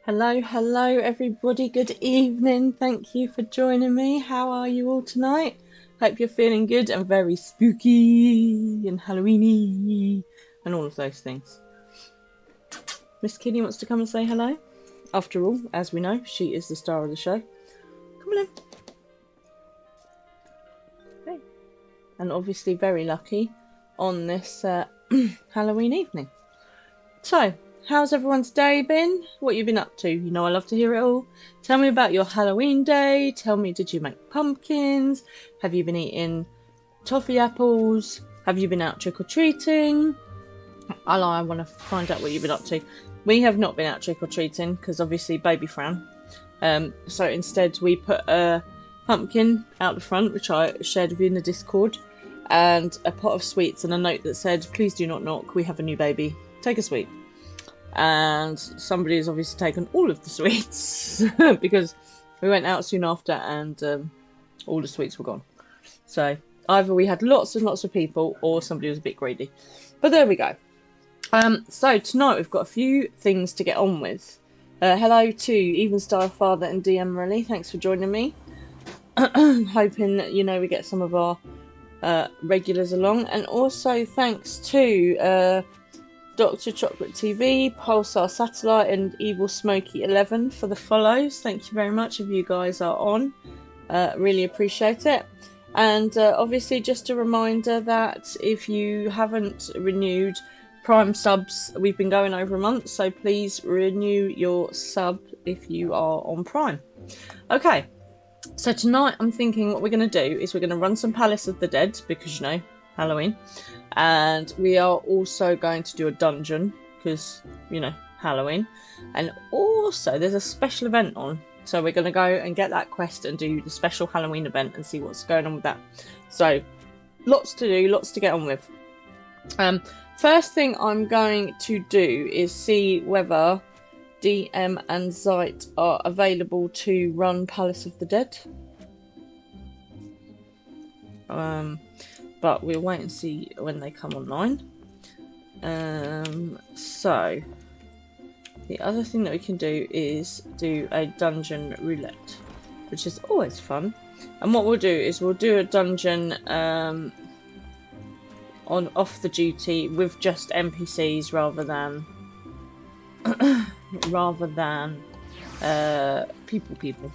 Hello everybody, good evening, thank you for joining me. How are you all tonight? Hope you're feeling good and very spooky and Halloweeny and all of those things. Miss Kitty wants to come and say hello. After all, as we know, she is the star of the show. Come on in. Okay. And obviously very lucky on this Halloween evening. So, how's everyone's day been? What you been up to? You know I love to hear it all. Tell me about your Halloween day. Tell me, did you make pumpkins? Have you been eating toffee apples? Have you been out trick-or-treating? I want to find out what you've been up to. We have not been out trick-or-treating because obviously baby Fran. So instead we put a pumpkin out the front, which I shared with you in the Discord, and a pot of sweets and a note that said, please do not knock, we have a new baby. Take a sweet. And somebody has obviously taken all of the sweets because we went out soon after and all the sweets were gone. So either we had lots and lots of people or somebody was a bit greedy. But there we go. So tonight we've got a few things to get on with. Hello to Even Star Father and DM Relly. Thanks for joining me. Hoping that, you know, we get some of our regulars along. And also thanks to Dr. Chocolate TV, Pulsar Satellite and Evil Smoky 11 for the follows. Thank you very much if you guys are on. Really appreciate it. And obviously just a reminder that if you haven't renewed Prime subs, we've been going over a month, so please renew your sub if you are on Prime. Okay, so tonight I'm thinking what we're going to do is we're going to run some Palace of the Dead because, you know, Halloween. And we are also going to do a dungeon because, you know, Halloween. And also there's a special event on, so we're going to go and get that quest and do the special Halloween event and see what's going on with that. So lots to do, lots to get on with. First thing I'm going to do is see whether DM and Zeit are available to run Palace of the Dead. But we'll wait and see when they come online. So the other thing that we can do is do a dungeon roulette, which is always fun. And what we'll do is we'll do a dungeon on off the duty with just NPCs rather than people.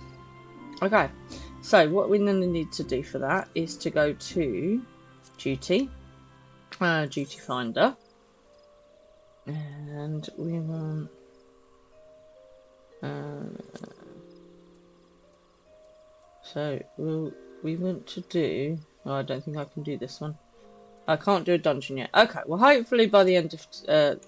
Okay, so what we're going to need to do for that is to go to duty, duty finder, and we want so we want to do, oh, I don't think I can do this one. I can't do a dungeon yet. Okay, well hopefully by the end of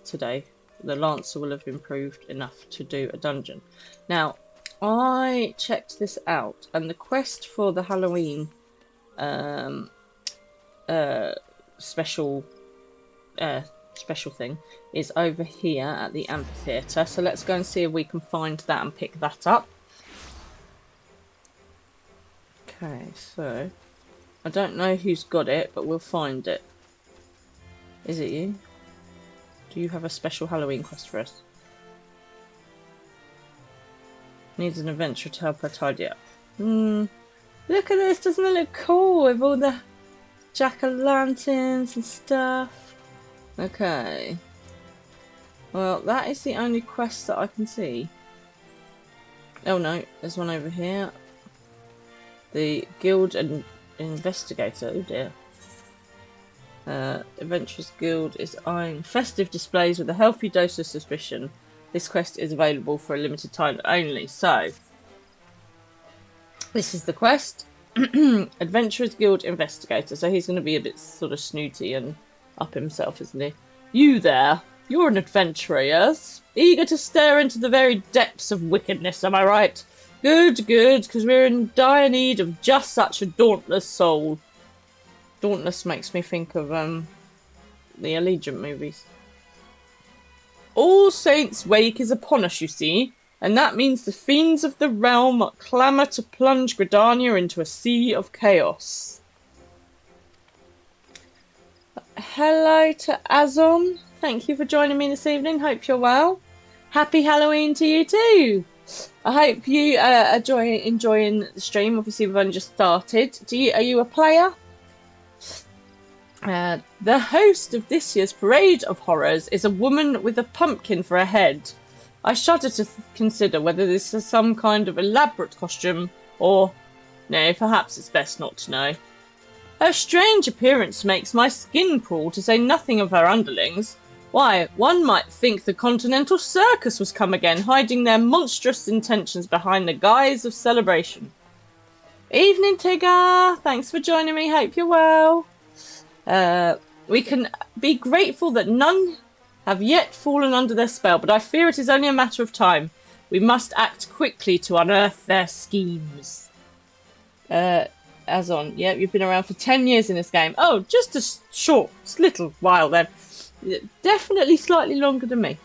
today the Lancer will have improved enough to do a dungeon. Now I checked this out and the quest for the Halloween special special thing is over here at the amphitheatre. So let's go and see if we can find that and pick that up. Okay, so I don't know who's got it, but we'll find it. Is it you? Do you have a special Halloween quest for us? Needs an adventure to help her tidy up. Look at this, doesn't it look cool with all the jack-o'-lanterns and stuff? Okay. Well, that is the only quest that I can see. Oh no, there's one over here. The Guild and Investigator, oh dear. Adventurers Guild is eyeing festive displays with a healthy dose of suspicion. This quest is available for a limited time only, so this is the quest. Adventurers Guild Investigator, so he's going to be a bit sort of snooty and up himself, isn't he? You there, you're an adventurer, yes? Eager to stare into the very depths of wickedness, am I right? Good, good, because we're in dire need of just such a dauntless soul. Dauntless makes me think of the Allegiant movies. All Saints' Wake is upon us, you see, and that means the fiends of the realm clamour to plunge Gridania into a sea of chaos. Hello to Azon. Thank you for joining me this evening. Hope you're well. Happy Halloween to you too. I hope you are enjoying the stream. Obviously, we've only just started. Are you a player? The host of this year's Parade of Horrors is a woman with a pumpkin for a head. I shudder to consider whether this is some kind of elaborate costume or... No, perhaps it's best not to know. Her strange appearance makes my skin crawl, to say nothing of her underlings. Why, one might think the Continental Circus was come again, hiding their monstrous intentions behind the guise of celebration. Evening, Tigger! Thanks for joining me, hope you're well. We can be grateful that none have yet fallen under their spell, but I fear it is only a matter of time. We must act quickly to unearth their schemes. Azon, yeah, you've been around for 10 years in this game. Oh, just a short, little while then. Definitely slightly longer than me.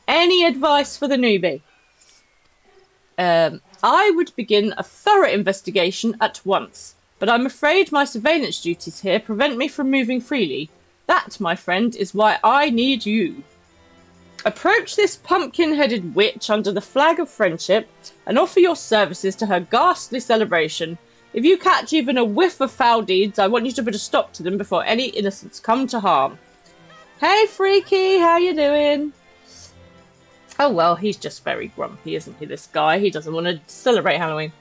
Any advice for the newbie? I would begin a thorough investigation at once, but I'm afraid my surveillance duties here prevent me from moving freely. That, my friend, is why I need you. Approach this pumpkin-headed witch under the flag of friendship and offer your services to her ghastly celebration. If you catch even a whiff of foul deeds, I want you to put a stop to them before any innocents come to harm. Hey, Freaky, how you doing? Oh, well, he's just very grumpy, isn't he, this guy? He doesn't want to celebrate Halloween.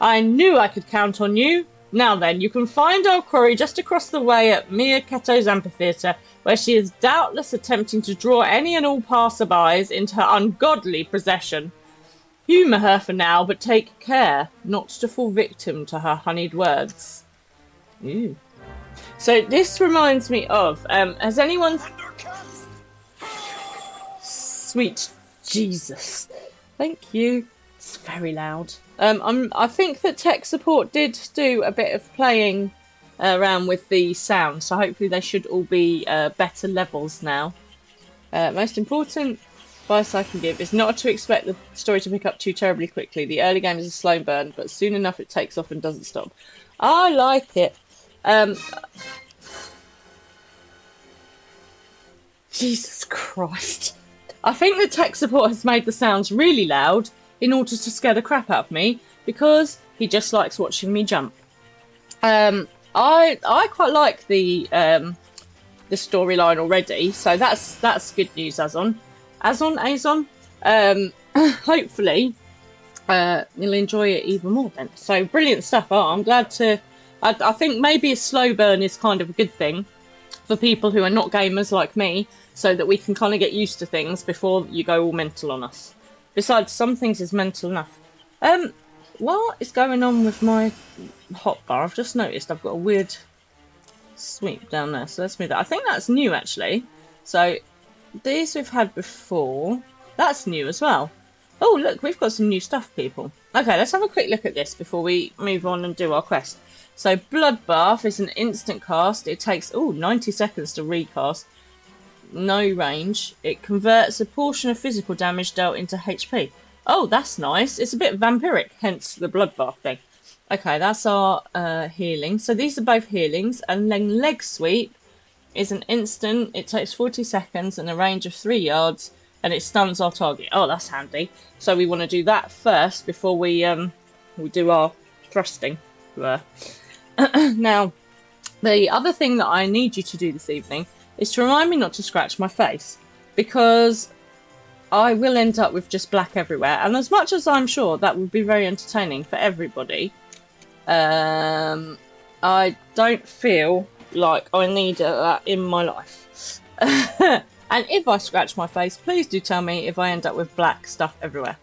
I knew I could count on you. Now then, you can find our quarry just across the way at Mia Keto's amphitheatre, where she is doubtless attempting to draw any and all passerbys into her ungodly procession. Humour her for now, but take care not to fall victim to her honeyed words. Ooh. So this reminds me of, has anyone... Sweet Jesus. Thank you. It's very loud. I think that tech support did do a bit of playing around with the sound, so hopefully they should all be better levels now. Most important advice I can give is not to expect the story to pick up too terribly quickly. The early game is a slow burn, but soon enough it takes off and doesn't stop. I like it. Jesus Christ. I think the tech support has made the sounds really loud in order to scare the crap out of me, because he just likes watching me jump. I quite like the storyline already, so that's good news, Azon. Hopefully you'll enjoy it even more then. So brilliant stuff. Oh, I'm glad to... I think maybe a slow burn is kind of a good thing for people who are not gamers like me, so that we can kind of get used to things before you go all mental on us. Besides, some things is mental enough. What is going on with my hotbar? I've just noticed I've got a weird sweep down there, so let's move that. I think that's new, actually. So, these we've had before. That's new as well. Oh, look, we've got some new stuff, people. Okay, let's have a quick look at this before we move on and do our quest. So, Bloodbath is an instant cast. It takes, 90 seconds to recast. no range. It converts a portion of physical damage dealt into HP. Oh, that's nice. It's a bit vampiric, hence the bloodbath thing. Okay, that's our healing. So these are both healings. And then leg sweep is an instant. It takes 40 seconds and a range of 3 yards. And it stuns our target. Oh, that's handy. So we want to do that first before we do our thrusting. Now, the other thing that I need you to do this evening is to remind me not to scratch my face, because I will end up with just black everywhere. And as much as I'm sure that would be very entertaining for everybody, I don't feel like I need that in my life. And if I scratch my face, please do tell me if I end up with black stuff everywhere.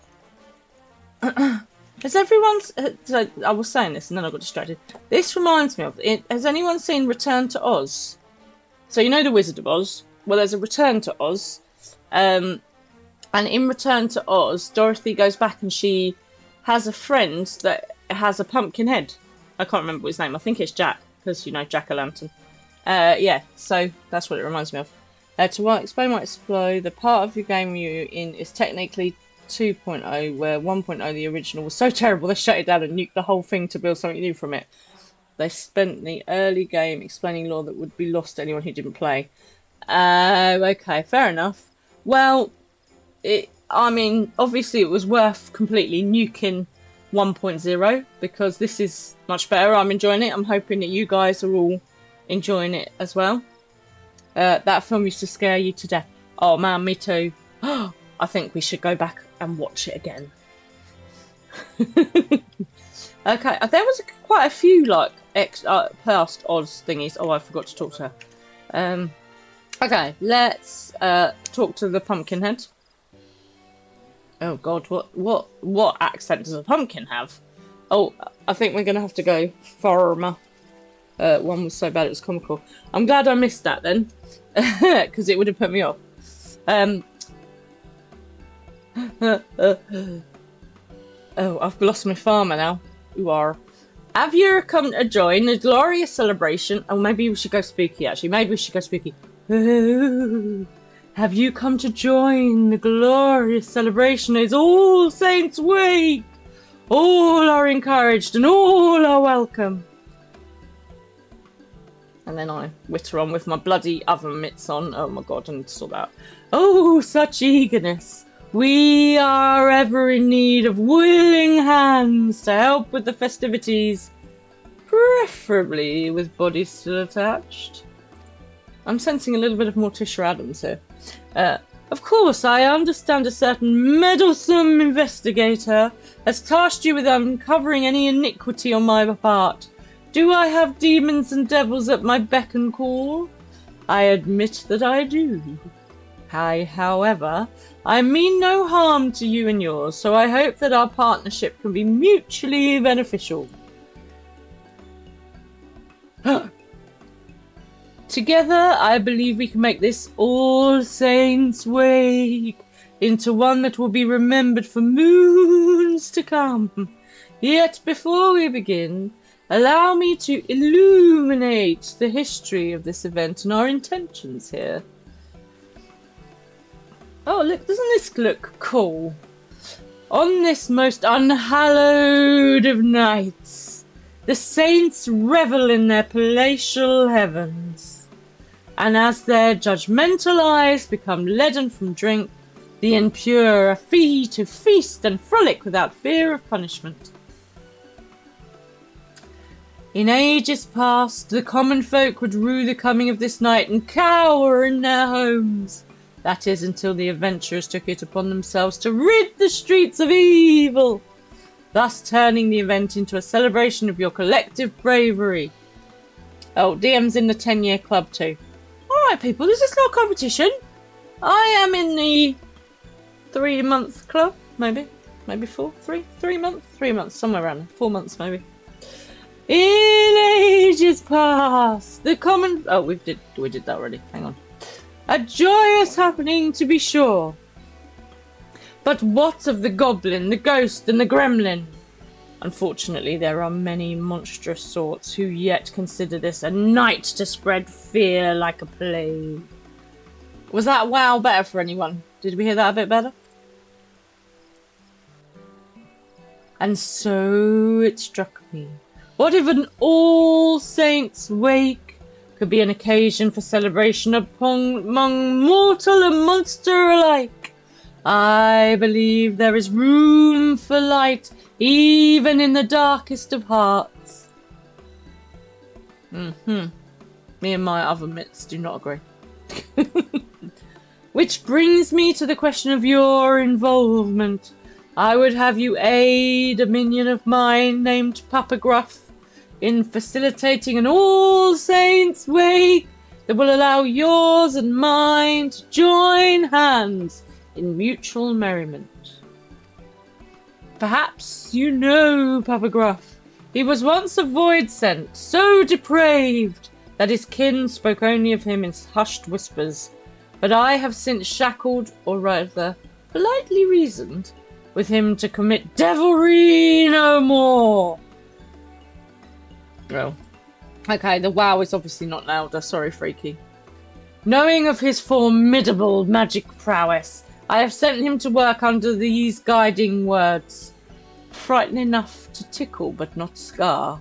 Has everyone... So I was saying this and then I got distracted. This reminds me of it. Has anyone seen Return to Oz? So you know the Wizard of Oz? Well, there's a Return to Oz. And in Return to Oz, Dorothy goes back and she has a friend that has a pumpkin head. I can't remember his name. I think it's Jack, because, you know, Jack-o'-lantern. Yeah, so that's what it reminds me of. To explain why it's slow, the part of your game you're in is technically 2.0, where 1.0, the original, was so terrible they shut it down and nuked the whole thing to build something new from it. They spent the early game explaining lore that would be lost to anyone who didn't play. Okay, fair enough. Well, I mean, obviously it was worth completely nuking 1.0, because this is much better. I'm enjoying it. I'm hoping that you guys are all enjoying it as well. That film used to scare you to death. Oh man, me too. I think we should go back and watch it again. Okay, there was quite a few like past Oz thingies. Oh, I forgot to talk to her. Okay, let's talk to the Pumpkinhead. Oh God, what accent does a pumpkin have? Oh, I think we're gonna have to go farmer. One was so bad it was comical. I'm glad I missed that then, because it would have put me off. Oh, I've lost my farmer now. You are. Have you come to join the glorious celebration? Oh, maybe we should go spooky, actually. Maybe we should go spooky. Have you come to join the glorious celebration? It's All Saints' Week. All are encouraged and all are welcome. And then I witter on with my bloody oven mitts on. Oh my God, I need to sort that out. Oh, such eagerness. We are ever in need of willing hands to help with the festivities, preferably with bodies still attached. I'm sensing a little bit of Morticia Adams here. Of course, I understand a certain meddlesome investigator has tasked you with uncovering any iniquity on my part. Do I have demons and devils at my beck and call? I admit that I do. However, I mean no harm to you and yours, so I hope that our partnership can be mutually beneficial. Together, I believe we can make this All Saints' Week into one that will be remembered for moons to come. Yet before we begin, allow me to illuminate the history of this event and our intentions here. Oh, look, doesn't this look cool? On this most unhallowed of nights, the saints revel in their palatial heavens. And as their judgmental eyes become leaden from drink, the impure are free to feast and frolic without fear of punishment. In ages past, the common folk would rue the coming of this night and cower in their homes. That is, until the adventurers took it upon themselves to rid the streets of evil, thus turning the event into a celebration of your collective bravery. Oh, DM's in the 10-year club too. Alright people, is this not a competition? I am in the 3-month club, maybe 4, 3 months? 3 months, somewhere around there. 4 months maybe. In ages past, the common... Oh, we did that already. Hang on. A joyous happening, to be sure. But what of the goblin, the ghost, and the gremlin? Unfortunately, there are many monstrous sorts who yet consider this a night to spread fear like a plague. Was that wow better for anyone? Did we hear that a bit better? And so it struck me. What if an All Saints' Wake could be an occasion for celebration among mortal and monster alike? I believe there is room for light even in the darkest of hearts. Me and my other mitts do not agree. Which brings me to the question of your involvement. I would have you aid a minion of mine named Papa Gruff in facilitating an All Saints' Wake that will allow yours and mine to join hands in mutual merriment. Perhaps you know Papa Gruff. He was once a void sent, so depraved that his kin spoke only of him in hushed whispers. But I have since shackled, or rather, politely reasoned, with him to commit devilry no more. Well, okay, the wow is obviously not louder. Sorry, Freaky. Knowing of his formidable magic prowess, I have sent him to work under these guiding words. Frighten enough to tickle, but not scar.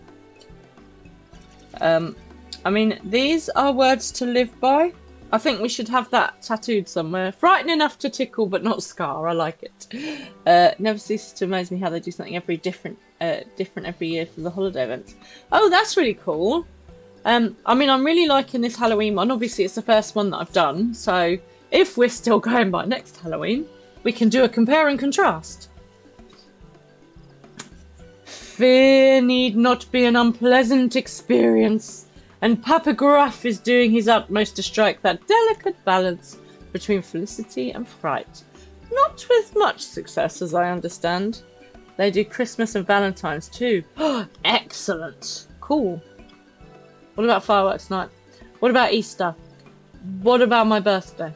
I mean, these are words to live by. I think we should have that tattooed somewhere. Frighten enough to tickle, but not scar. I like it. Never ceases to amaze me how they do something different every year for the holiday events. Oh, that's really cool. I mean, I'm really liking this Halloween one. Obviously, it's the first one that I've done. So if we're still going by next Halloween, we can do a compare and contrast. Fear need not be an unpleasant experience. And Papa Gruff is doing his utmost to strike that delicate balance between felicity and fright. Not with much success, as I understand. They do Christmas and Valentine's too. Excellent. Cool. What about fireworks night? What about Easter? What about my birthday?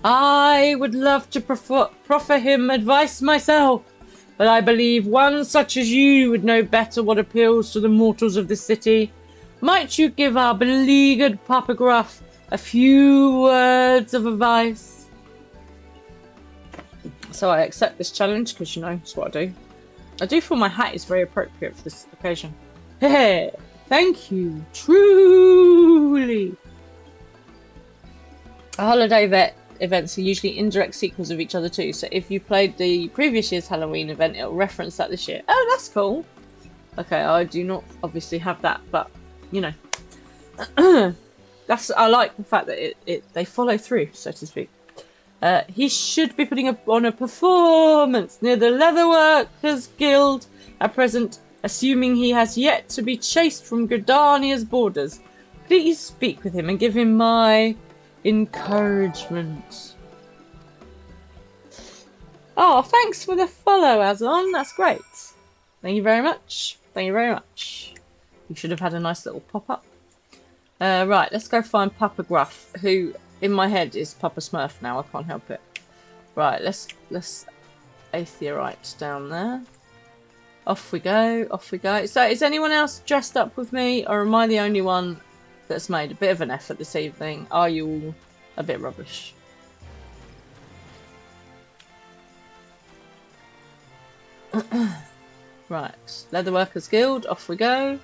I would love to proffer him advice myself. But I believe one such as you would know better what appeals to the mortals of this city. Might you give our beleaguered Papa Gruff a few words of advice? So I accept this challenge because, you know, that's what I do. I do feel my hat is very appropriate for this occasion. Hey, thank you, truly. A holiday events are usually indirect sequels of each other too, so if you played the previous year's Halloween event, it'll reference that this year. Oh, that's cool. Okay, I do not obviously have that, but you know, I like the fact that they follow through, so to speak. He should be putting on a performance near the Leatherworkers Guild at present, assuming he has yet to be chased from Gridania's borders. Please speak with him and give him my encouragement. Oh, thanks for the follow, Azon. That's great. Thank you very much. Thank you very much. You should have had a nice little pop-up. Right, let's go find Papa Gruff, who in my head is Papa Smurf now. I can't help it. Right, let's aetheorite down there. Off we go. Off we go. So, is anyone else dressed up with me, or am I the only one that's made a bit of an effort this evening? Are you all a bit rubbish? Right, Leatherworkers Guild, off we go.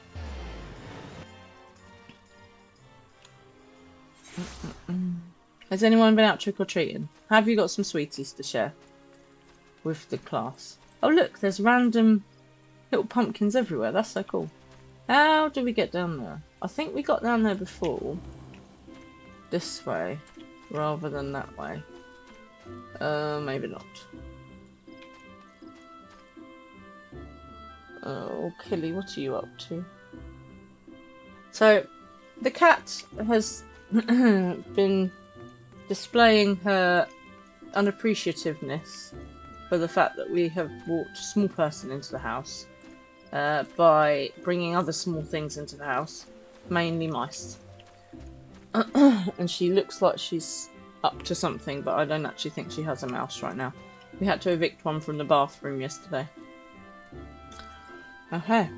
Has anyone been out trick-or-treating? Have you got some sweeties to share with the class? Oh look, there's random little pumpkins everywhere. That's so cool. How do we get down there? I think we got down there before. This way, rather than that way. Maybe not. Oh, Killy, what are you up to? So, the cat has been displaying her unappreciativeness for the fact that we have brought a small person into the house by bringing other small things into the house, mainly mice. And she looks like she's up to something, but I don't actually think she has a mouse right now. We had to evict one from the bathroom yesterday. Okay,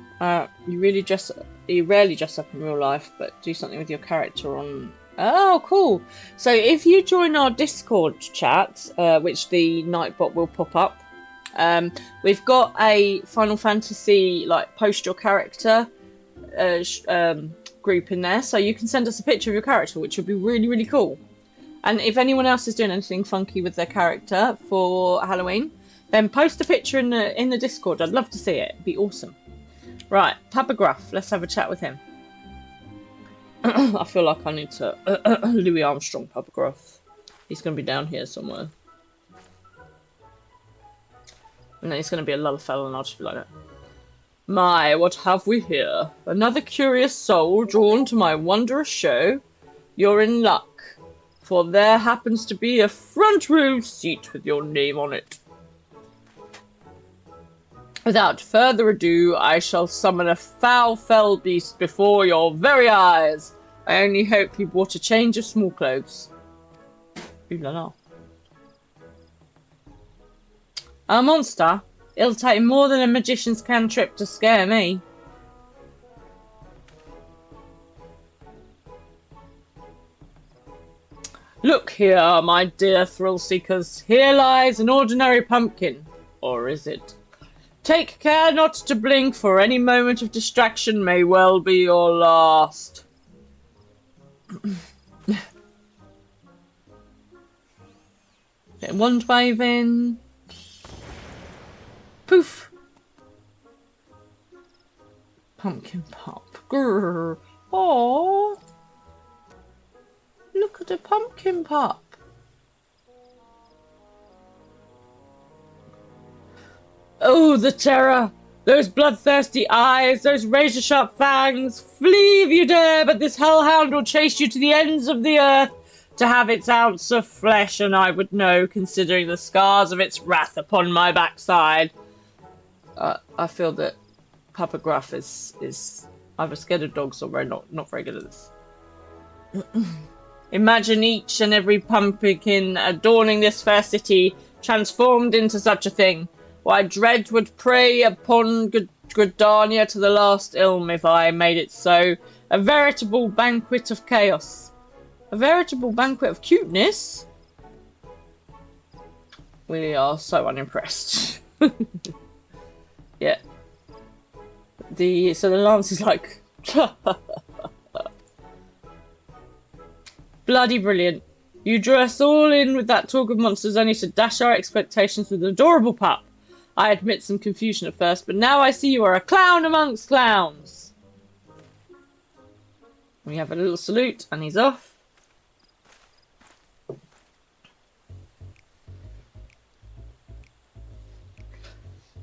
you rarely dress up in real life, but do something with your character on Oh, cool. So if you join our Discord chat, which the Nightbot will pop up, we've got a Final Fantasy like post your character group in there, so you can send us a picture of your character, which would be really, really cool. And if anyone else is doing anything funky with their character for Halloween, then post a picture in the Discord. I'd love to see it. It'd be awesome. Right, Papa Gruff. Let's have a chat with him. I feel like I need to Louis Armstrong Papa Gruff. He's going to be down here somewhere. And then he's going to be a lull fellow, and I'll just be like, my, what have we here? Another curious soul drawn to my wondrous show? You're in luck, for there happens to be a front row seat with your name on it. Without further ado, I shall summon a foul-fell beast before your very eyes. I only hope you bought a change of small clothes. Ooh la la. A monster? It'll take more than a magician's cantrip to scare me. Look here, my dear thrill-seekers. Here lies an ordinary pumpkin. Or is it? Take care not to blink, for any moment of distraction may well be your last. Get wand wave in. Poof. Pumpkin pop. Grrr. Aww. Look at the pumpkin pop. Oh, the terror! Those bloodthirsty eyes, those razor-sharp fangs! Flee if you dare, but this hellhound will chase you to the ends of the earth to have its ounce of flesh, and I would know, considering the scars of its wrath upon my backside. I feel that Papa Gruff is either scared of dogs or not very good at this. Imagine each and every pumpkin adorning this fair city transformed into such a thing. Why, dread would prey upon Gridania to the last ilm if I made it so. A veritable banquet of chaos. A veritable banquet of cuteness? We are so unimpressed. Yeah. So the lance is like... Bloody brilliant. You drew us all in with that talk of monsters only to dash our expectations with an adorable pup. I admit some confusion at first, but now I see you are a clown amongst clowns. We have a little salute, and he's off.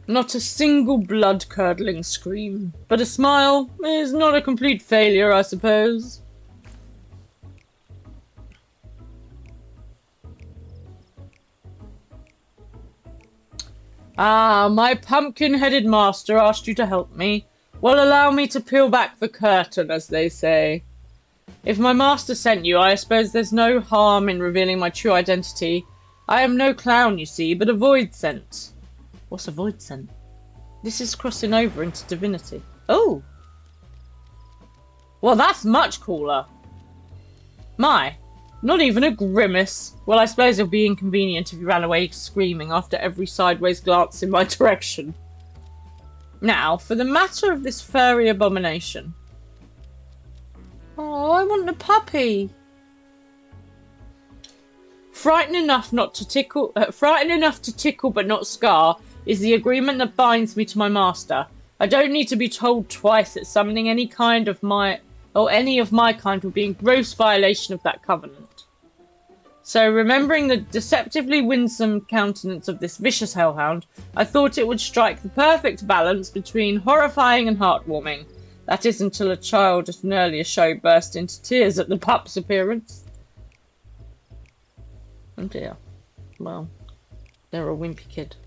Not a single blood-curdling scream, but a smile is not a complete failure, I suppose. Ah, my pumpkin-headed master asked you to help me. Well, allow me to peel back the curtain, as they say. If my master sent you, I suppose there's no harm in revealing my true identity. I am no clown, you see, but a void scent. What's a void scent? This is crossing over into divinity. Oh! Well, that's much cooler. My, not even a grimace. Well, I suppose it'll be inconvenient if you ran away screaming after every sideways glance in my direction. Now, for the matter of this furry abomination. Oh, I want a puppy. Frightened enough to tickle but not scar is the agreement that binds me to my master. I don't need to be told twice that summoning any of my kind would be in gross violation of that covenant. So, remembering the deceptively winsome countenance of this vicious hellhound, I thought it would strike the perfect balance between horrifying and heartwarming. That is until a child at an earlier show burst into tears at the pup's appearance. Oh dear. Well, they're a wimpy kid.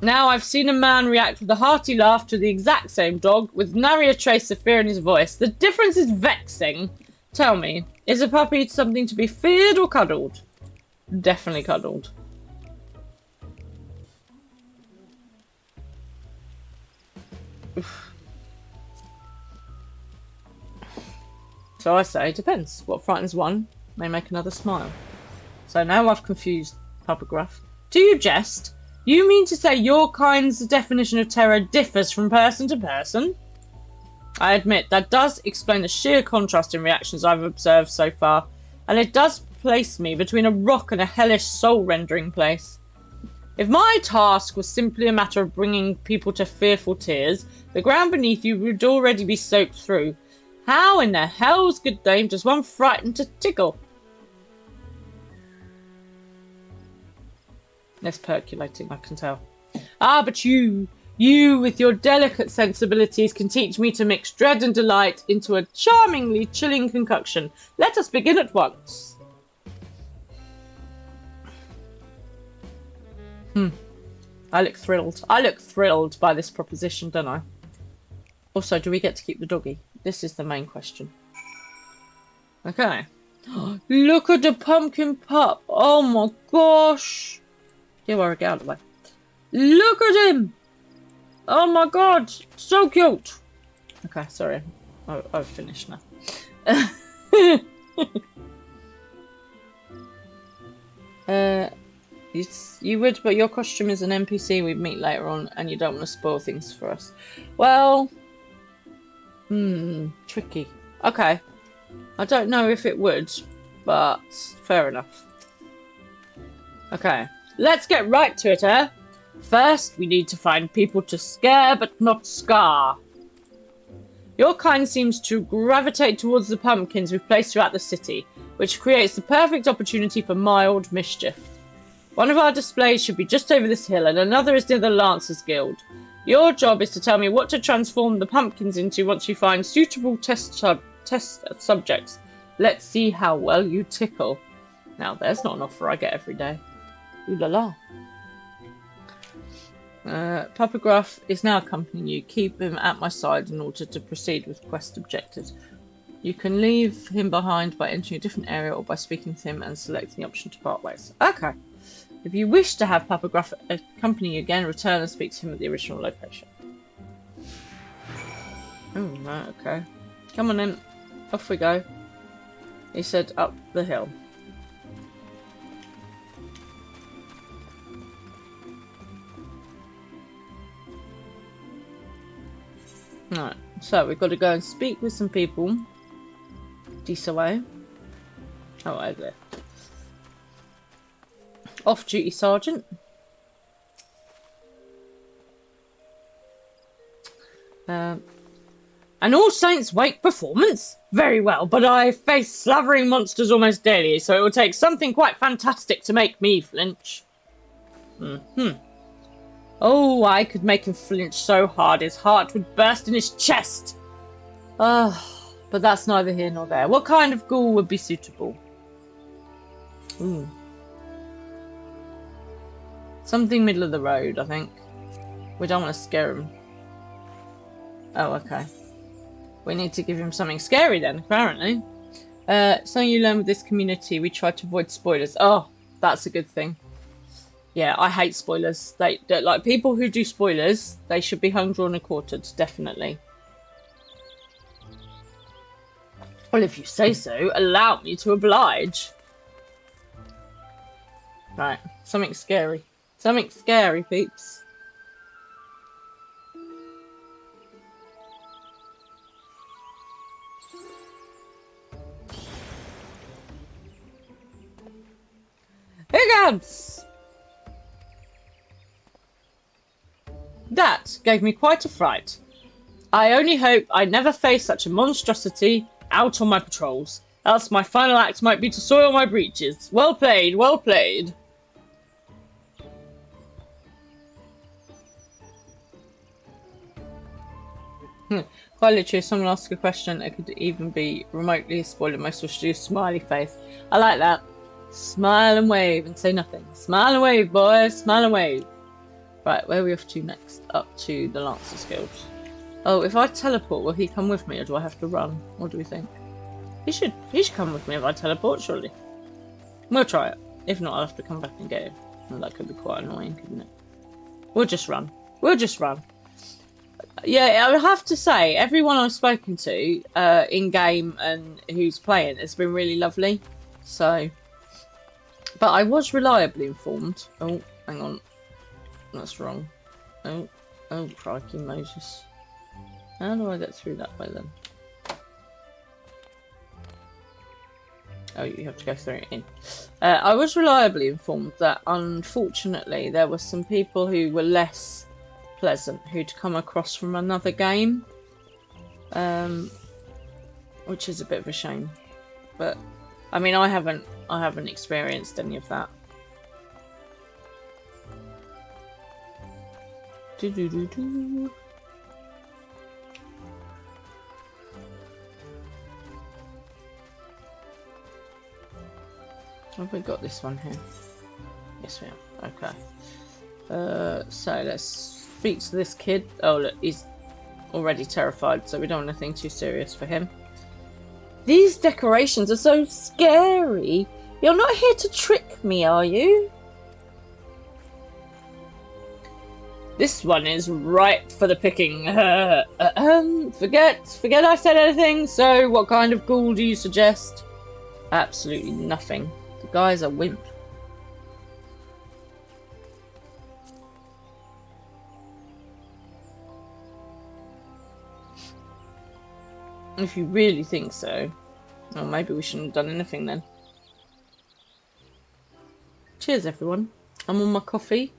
Now I've seen a man react with a hearty laugh to the exact same dog, with nary a trace of fear in his voice. The difference is vexing. Tell me, is a puppy something to be feared or cuddled? Definitely cuddled. Oof. So I say, depends. What frightens one may make another smile. So now I've confused Puppograph. Do you jest? You mean to say your kind's definition of terror differs from person to person? I admit, that does explain the sheer contrast in reactions I've observed so far, and it does place me between a rock and a hellish soul-rendering place. If my task was simply a matter of bringing people to fearful tears, the ground beneath you would already be soaked through. How in the hell's good name does one frighten to tickle? Less percolating, I can tell. Ah, but you with your delicate sensibilities can teach me to mix dread and delight into a charmingly chilling concoction. Let us begin at once. I look thrilled. I look thrilled by this proposition, don't I? Also, do we get to keep the doggy? This is the main question. Okay. Look at the pumpkin pup. Oh my gosh. Get worry, get out of the way. Look at him. Oh my god. So cute. Okay, sorry. I've finished now. You would, but your costume is an NPC we'd meet later on, and you don't want to spoil things for us. Well, tricky. Okay. I don't know if it would, but fair enough. Okay, let's get right to it, eh? First, we need to find people to scare, but not scar. Your kind seems to gravitate towards the pumpkins we've placed throughout the city, which creates the perfect opportunity for mild mischief. One of our displays should be just over this hill, and another is near the Lancers Guild. Your job is to tell me what to transform the pumpkins into once you find suitable test subjects. Let's see how well you tickle. Now, there's not an offer I get every day. Ooh la la. Puppograph is now accompanying you. Keep him at my side in order to proceed with quest objectives. You can leave him behind by entering a different area or by speaking to him and selecting the option to part ways. Okay. If you wish to have Puppograph accompany you again, return and speak to him at the original location. Oh, right, okay. Come on in. Off we go. He said up the hill. Alright, so we've got to go and speak with some people. This away. Oh, over there. Off-duty sergeant. An All Saints Wake performance? Very well, but I face slavering monsters almost daily, so it will take something quite fantastic to make me flinch. Oh, I could make him flinch so hard his heart would burst in his chest. But that's neither here nor there. What kind of ghoul would be suitable? Something middle of the road, I think. We don't want to scare him. Oh, okay. We need to give him something scary then, apparently. Something you learn with this community, we try to avoid spoilers. Oh, that's a good thing. Yeah, I hate spoilers. They like people who do spoilers, they should be hung, drawn and quartered, definitely. Well, if you say so, allow me to oblige. Right, something scary. Something scary, peeps. Higgins! That gave me quite a fright. I only hope I never face such a monstrosity out on my patrols, else my final act might be to soil my breeches. Well played, well played. Quite literally, if someone asks a question, it could even be remotely spoiling my wish to do smiley face. I like that. Smile and wave and say nothing. Smile and wave, boys. Smile and wave. Right, where are we off to next? Up to the Lancers Guild. Oh, if I teleport, will he come with me or do I have to run? What do we think? He should come with me if I teleport, surely. We'll try it. If not, I'll have to come back and get him. Well, that could be quite annoying, couldn't it? We'll just run. We'll just run. Yeah, I would have to say, everyone I've spoken to in game and who's playing has been really lovely. So, but I was reliably informed. Oh, hang on, that's wrong. Oh, crikey, Moses! How do I get through that way then? Oh, you have to go through it in. I was reliably informed that, unfortunately, there were some people who were less pleasant who'd come across from another game, which is a bit of a shame. But I mean, I haven't experienced any of that. Have we got this one here? Yes, we have. Okay. So let's speak to this kid. Oh, look, he's already terrified, so we don't want anything too serious for him. These decorations are so scary. You're not here to trick me, are you? This one is ripe for the picking. Forget I said anything. So, what kind of ghoul do you suggest? Absolutely nothing. The guy's a wimp. If you really think so, well, maybe we shouldn't have done anything then. Cheers, everyone. I'm on my coffee.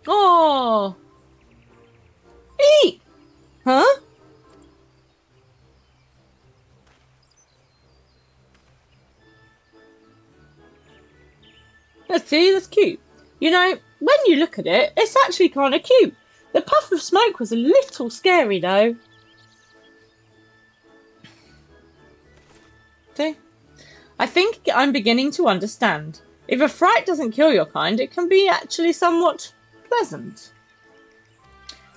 Oh! Eat! Huh? Let's see, that's cute. You know, when you look at it, it's actually kind of cute. The puff of smoke was a little scary, though. See? I think I'm beginning to understand. If a fright doesn't kill your kind, it can be actually somewhat pleasant.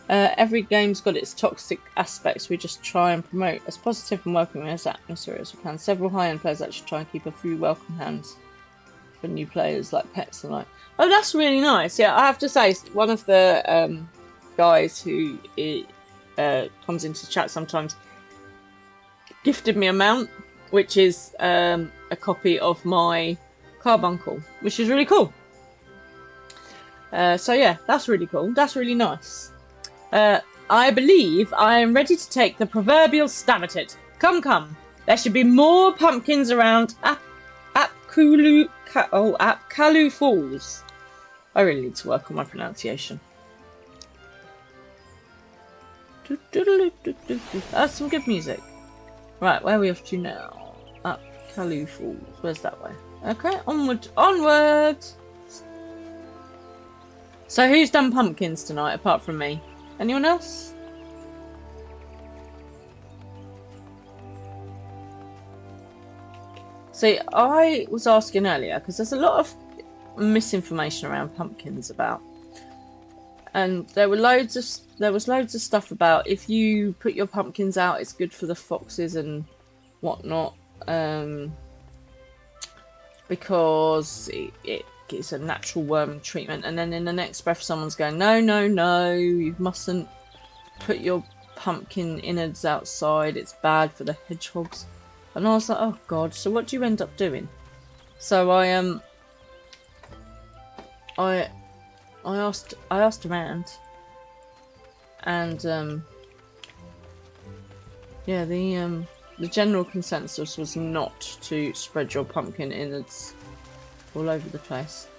Every game's got its toxic aspects. We just try and promote as positive and welcoming as atmosphere as we can. Several high-end players actually try and keep a few welcome hands for new players, like pets and like. Oh, that's really nice. Yeah, I have to say, one of the guys who comes into the chat sometimes gifted me a mount, which is a copy of my carbuncle, which is really cool. So yeah, that's really cool. That's really nice. I believe I am ready to take the proverbial stab at it. Come, come. There should be more pumpkins around Apkalu Falls. I really need to work on my pronunciation. That's some good music. Right, where are we off to now? Apkalu Falls. Where's that way? Okay, onward, onward! So who's done pumpkins tonight apart from me? Anyone else? See, I was asking earlier because there's a lot of misinformation around pumpkins about, and there was loads of stuff about if you put your pumpkins out, it's good for the foxes and whatnot, because it's a natural worm treatment. And then in the next breath, someone's going, no, no, no, you mustn't put your pumpkin innards outside. It's bad for the hedgehogs. And I was like, oh god, so what do you end up doing? So I asked around, and yeah, the general consensus was not to spread your pumpkin innards all over the place.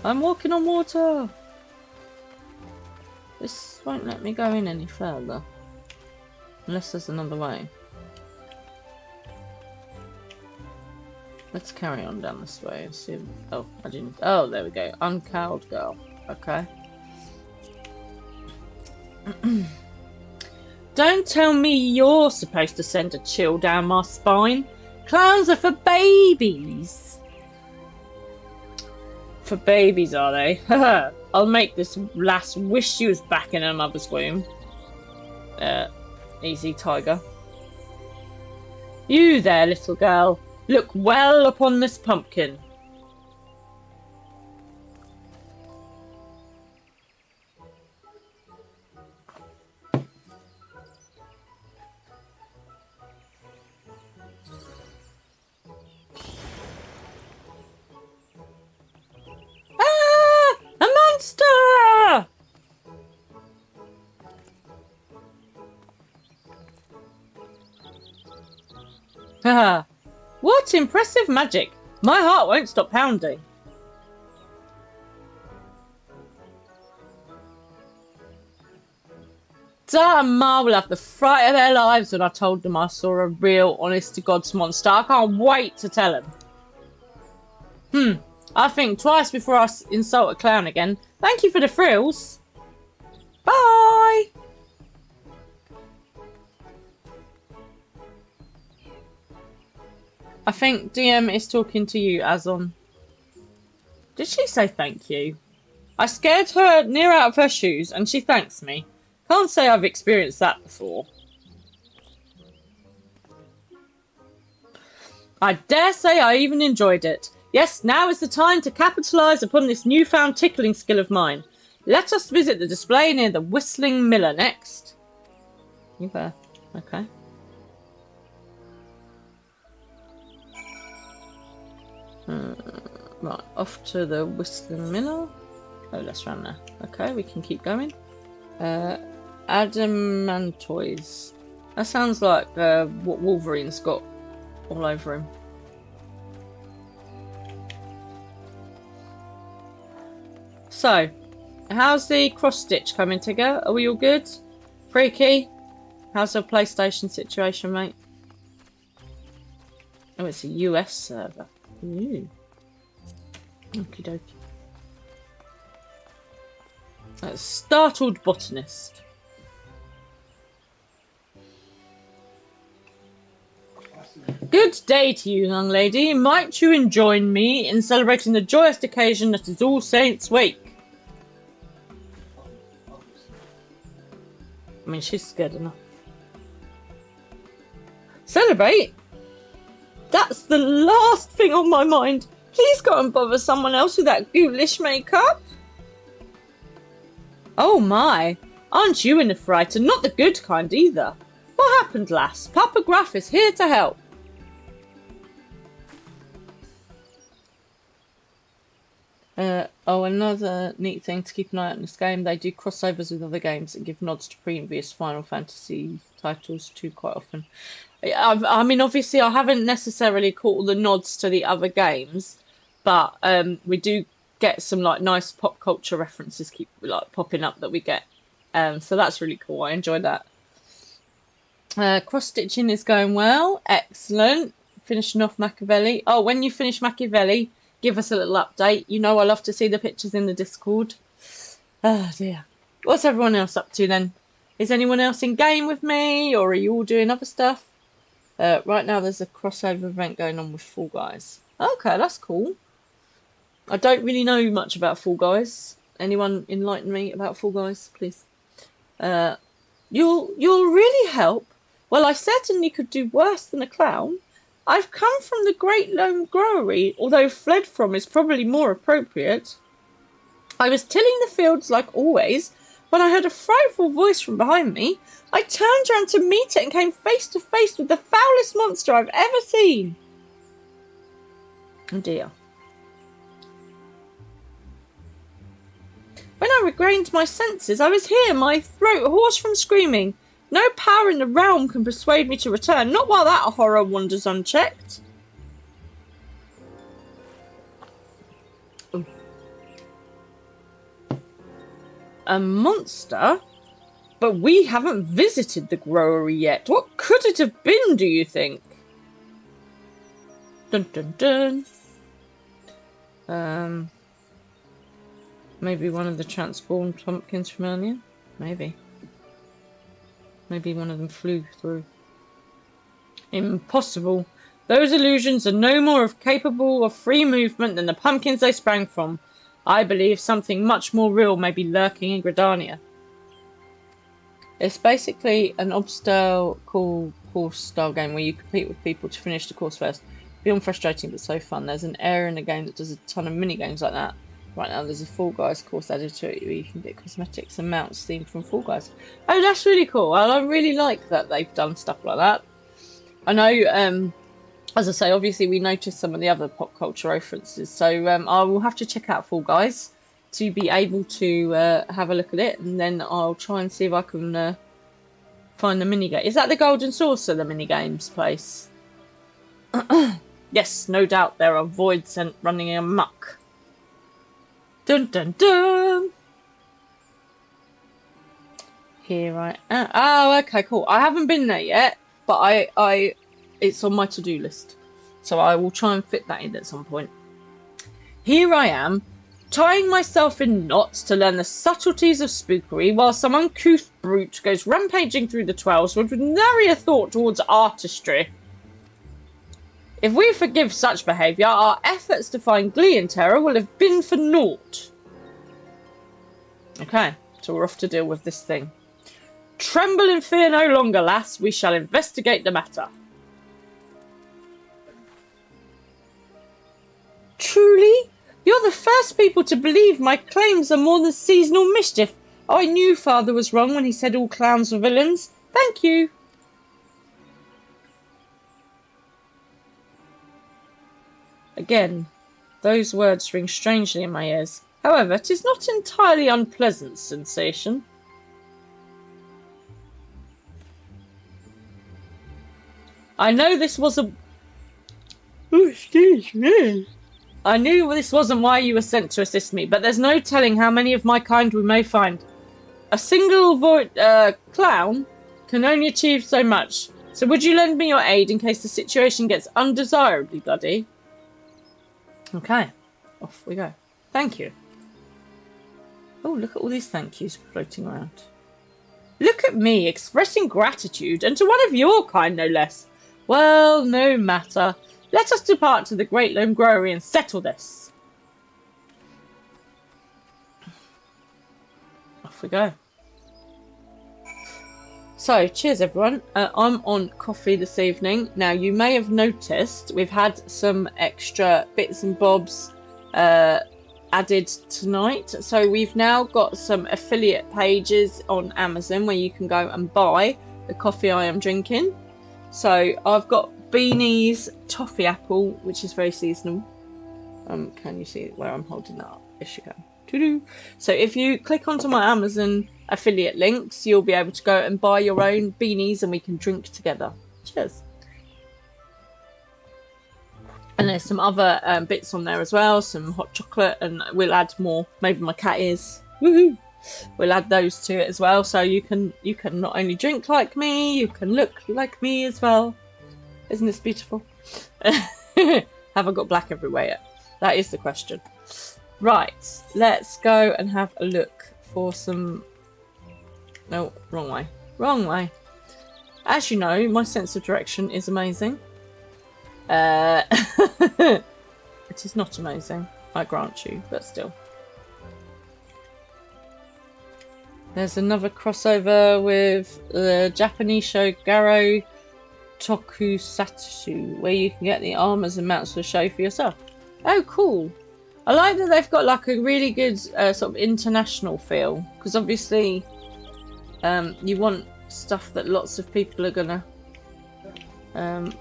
I'm walking on water. This won't let me go in any further. Unless there's another way. Let's carry on down this way and see if... Oh, I didn't... Oh, there we go. Uncowed girl. Okay. Don't tell me you're supposed to send a chill down my spine. Clowns are for babies. For babies, are they? I'll make this lass wish she was back in her mother's womb. Easy, tiger. You there, little girl. Look well upon this pumpkin. Ah! A monster! Haha. What impressive magic! My heart won't stop pounding. Ma will have the fright of their lives when I told them I saw a real, honest-to-God's monster. I can't wait to tell them. I think twice before I insult a clown again. Thank you for the thrills. Bye! I think DM is talking to you, Azon. Did she say thank you? I scared her near out of her shoes and she thanks me. Can't say I've experienced that before. I dare say I even enjoyed it. Yes, now is the time to capitalise upon this newfound tickling skill of mine. Let us visit the display near the Whistling Miller next. You there? Okay. Right, off to the Whistling Miller. Oh, let's run there. Okay, we can keep going. Adamantoise. That sounds like what Wolverine's got all over him. So, how's the cross-stitch coming together? Are we all good? Freaky? How's the PlayStation situation, mate? Oh, it's a US server. Ooh. Okie dokie. Startled botanist. Good day to you, young lady. Might you join me in celebrating the joyous occasion that is All Saints' Wake? I mean, she's scared enough. Celebrate? That's the last thing on my mind. Please go and bother someone else with that ghoulish makeup. Oh my, aren't you in a fright, and not the good kind either? What happened, lass? Papa Gruff is here to help. Another neat thing to keep an eye out in this game, they do crossovers with other games and give nods to previous Final Fantasy titles too quite often. I mean, obviously I haven't necessarily caught all the nods to the other games, but we do get some like nice pop culture references keep like popping up that we get. So that's really cool. I enjoy that. Cross-stitching is going well. Excellent. Finishing off Machiavelli. Oh, when you finish Machiavelli, give us a little update. You know I love to see the pictures in the Discord. Oh dear. What's everyone else up to then? Is anyone else in game with me, or are you all doing other stuff? Right now there's a crossover event going on with Fall Guys. Okay, that's cool. I don't really know much about Fall Guys. Anyone enlighten me about Fall Guys, please? You'll really help. Well, I certainly could do worse than a clown. I've come from the Great Loam Growery, although fled from is probably more appropriate. I was tilling the fields like always, when I heard a frightful voice from behind me. I turned round to meet it and came face to face with the foulest monster I've ever seen. Oh dear. When I regained my senses, I was here, my throat hoarse from screaming. No power in the realm can persuade me to return, not while that horror wanders unchecked. Ooh. A monster? But we haven't visited the growery yet. What could it have been, do you think? Dun dun dun. Maybe one of the transformed pumpkins from earlier? Maybe. Maybe one of them flew through. Impossible. Those illusions are no more capable of free movement than the pumpkins they sprang from. I believe something much more real may be lurking in Gridania. It's basically an obstacle course style game where you compete with people to finish the course first. Beyond frustrating but so fun. There's an area in the game that does a ton of mini games like that. Right now there's a Fall Guys course added to it where you can get cosmetics and mounts themed from Fall Guys. Oh, that's really cool. I really like that they've done stuff like that. I know, as I say, obviously we noticed some of the other pop culture references, so I will have to check out Fall Guys to be able to have a look at it, and then I'll try and see if I can find the minigame. Is that the Golden Saucer, the minigames place? Yes, no doubt there are voids running amok. Dun dun dun! Here I am. Oh, okay, cool. I haven't been there yet, but it's on my to-do list. So I will try and fit that in at some point. Here I am, tying myself in knots to learn the subtleties of spookery, while some uncouth brute goes rampaging through the 12s with nary a thought towards artistry. If we forgive such behaviour, our efforts to find glee and terror will have been for naught. Okay, so we're off to deal with this thing. Tremble and fear no longer, lass. We shall investigate the matter. Truly? You're the first people to believe my claims are more than seasonal mischief. I knew father was wrong when he said all clowns were villains. Thank you. Again, those words ring strangely in my ears. However, 'tis not entirely unpleasant sensation. I know this wasn't... Oh, excuse me. I knew this wasn't why you were sent to assist me, but there's no telling how many of my kind we may find. A single clown can only achieve so much, so would you lend me your aid in case the situation gets undesirably bloody? Okay, off we go. Thank you. Oh, look at all these thank yous floating around. Look at me, expressing gratitude, and to one of your kind, no less. Well, no matter. Let us depart to the Great Loam Growery and settle this. Off we go. So, cheers everyone. I'm on coffee this evening. Now, you may have noticed we've had some extra bits and bobs added tonight. So we've now got some affiliate pages on Amazon where you can go and buy the coffee I am drinking. So I've got Beanie's Toffee Apple, which is very seasonal. Can you see where I'm holding that up? Yes, you can. So if you click onto my Amazon affiliate links, you'll be able to go and buy your own beanies and we can drink together. Cheers. And there's some other bits on there as well, some hot chocolate, and we'll add more. Maybe my cat ears. Woohoo! We'll add those to it as well, so you can not only drink like me, you can look like me as well. Isn't this beautiful? Have I got black everywhere yet? That is the question. Right, let's go and have a look for some... No, wrong way. Wrong way. As you know, my sense of direction is amazing. It is not amazing, I grant you, but still. There's another crossover with the Japanese show Garo Tokusatsu, where you can get the armours and mounts for the show for yourself. Oh, cool. I like that they've got like a really good sort of international feel, because obviously you want stuff that lots of people are gonna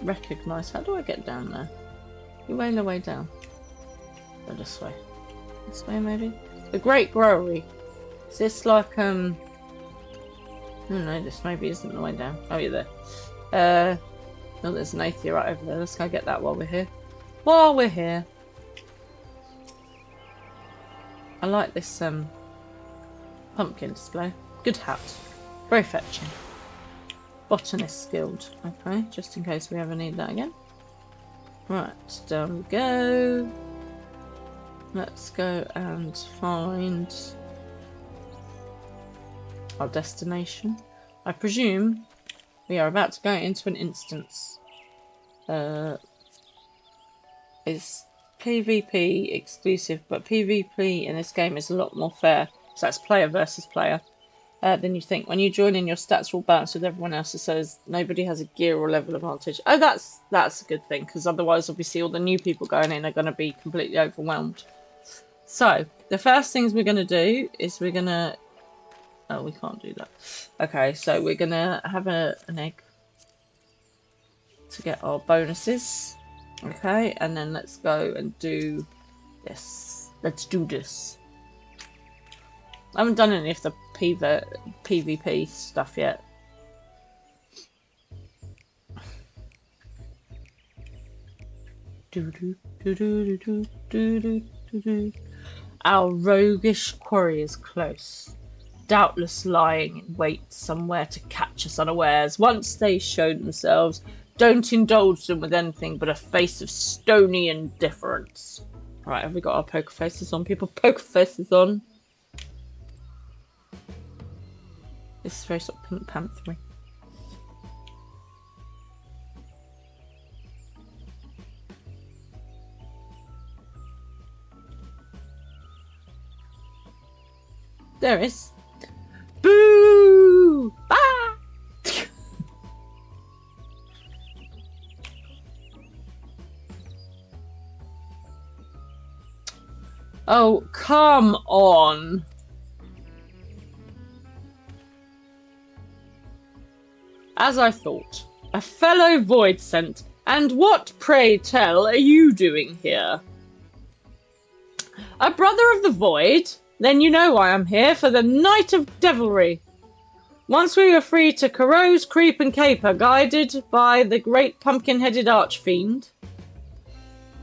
recognise. How do I get down there? You way the way down. Go this way. This way maybe? The Great Growery. Is this like no, this maybe isn't the way down. Oh, you're there. No, there's an Athia right over there. Let's go get that while we're here. While we're here. I like this pumpkin display. Good hat. Very fetching. Botanist Guild. Okay, just in case we ever need that again. Right, down we go. Let's go and find our destination. I presume we are about to go into an instance. It's PvP exclusive, but PvP in this game is a lot more fair. So that's player versus player. than you think. When you join in, your stats will balance with everyone else. It says nobody has a gear or level advantage. Oh, that's a good thing, because otherwise, obviously, all the new people going in are going to be completely overwhelmed. So, the first things we're going to do is we're going to... Oh, we can't do that. Okay, so we're going to have an egg to get our bonuses. Okay, and then let's go and do this. Let's do this. I haven't done any of the PvP stuff yet. Our roguish quarry is close, doubtless lying in wait somewhere to catch us unawares. Once they show themselves, don't indulge them with anything but a face of stony indifference. Right, have we got our poker faces on? People, poker faces on. This is very sort of Pink Panther-y. There it is. Boo! Ah! Oh, come on. As I thought, a fellow void sent, and what, pray tell, are you doing here? A brother of the void? Then you know why I'm here, for the night of devilry. Once we were free to carouse, creep and caper, guided by the great pumpkin-headed archfiend.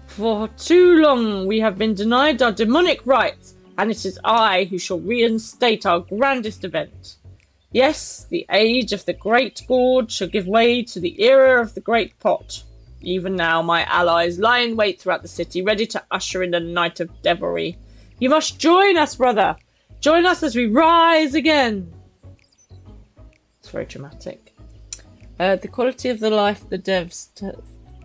For too long we have been denied our demonic rights, and it is I who shall reinstate our grandest event. Yes, the age of the Great Gorge shall give way to the era of the Great Pot. Even now, my allies lie in wait throughout the city, ready to usher in the night of devilry. You must join us, brother! Join us as we rise again! It's very dramatic. The quality of the life the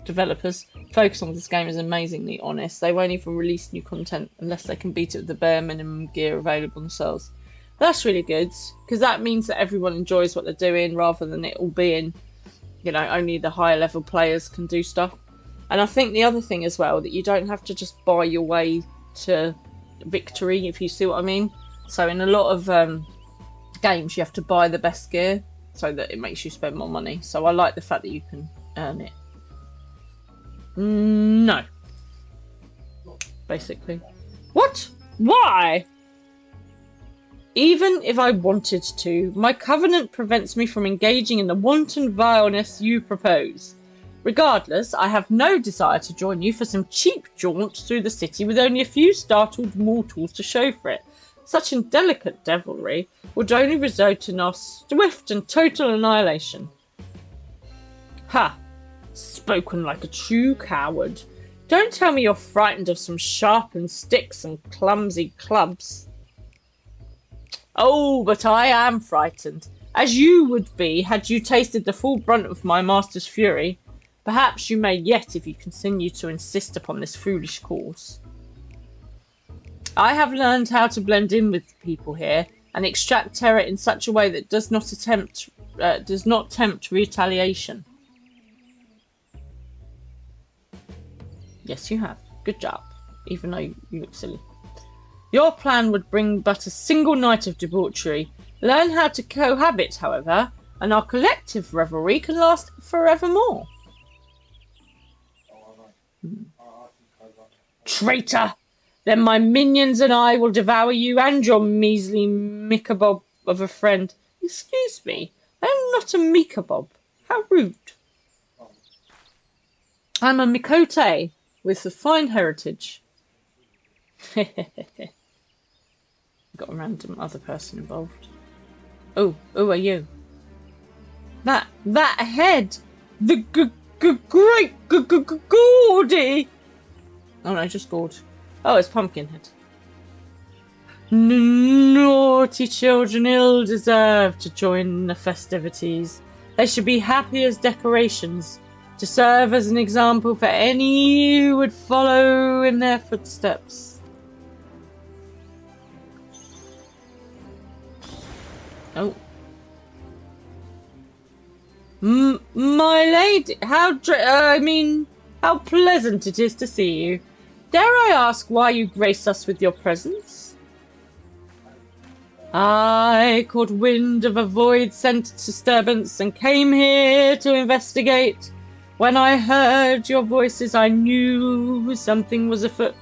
developers focus on this game is amazingly honest. They won't even release new content unless they can beat it with the bare minimum gear available themselves. That's really good, because that means that everyone enjoys what they're doing rather than it all being, you know, only the higher level players can do stuff. And I think the other thing as well, that you don't have to just buy your way to victory, if you see what I mean. So in a lot of games, you have to buy the best gear so that it makes you spend more money. So I like the fact that you can earn it. No. Basically. What? Why? Even if I wanted to, my covenant prevents me from engaging in the wanton vileness you propose. Regardless, I have no desire to join you for some cheap jaunt through the city with only a few startled mortals to show for it. Such indelicate devilry would only result in our swift and total annihilation. Ha! Spoken like a true coward. Don't tell me you're frightened of some sharpened sticks and clumsy clubs. Oh, but I am frightened, as you would be had you tasted the full brunt of my master's fury. Perhaps you may yet if you continue to insist upon this foolish course. I have learned how to blend in with people here and extract terror in such a way that does not tempt retaliation. Yes, you have. Good job, even though you look silly. Your plan would bring but a single night of debauchery. Learn how to cohabit, however, and our collective revelry can last forevermore. Traitor! Then my minions and I will devour you and your measly mikabob of a friend. Excuse me, I am not a mikabob. How rude. I'm a mikote with a fine heritage. Got a random other person involved. Oh, who are you? That head! The great Gordy! Oh no, just Gord. Oh, it's Pumpkinhead. Naughty children ill deserve to join in the festivities. They should be happy as decorations, to serve as an example for any who would follow in their footsteps. Oh. My lady, how pleasant it is to see you. Dare I ask why you grace us with your presence? I caught wind of a void-sent disturbance and came here to investigate. When I heard your voices, I knew something was afoot.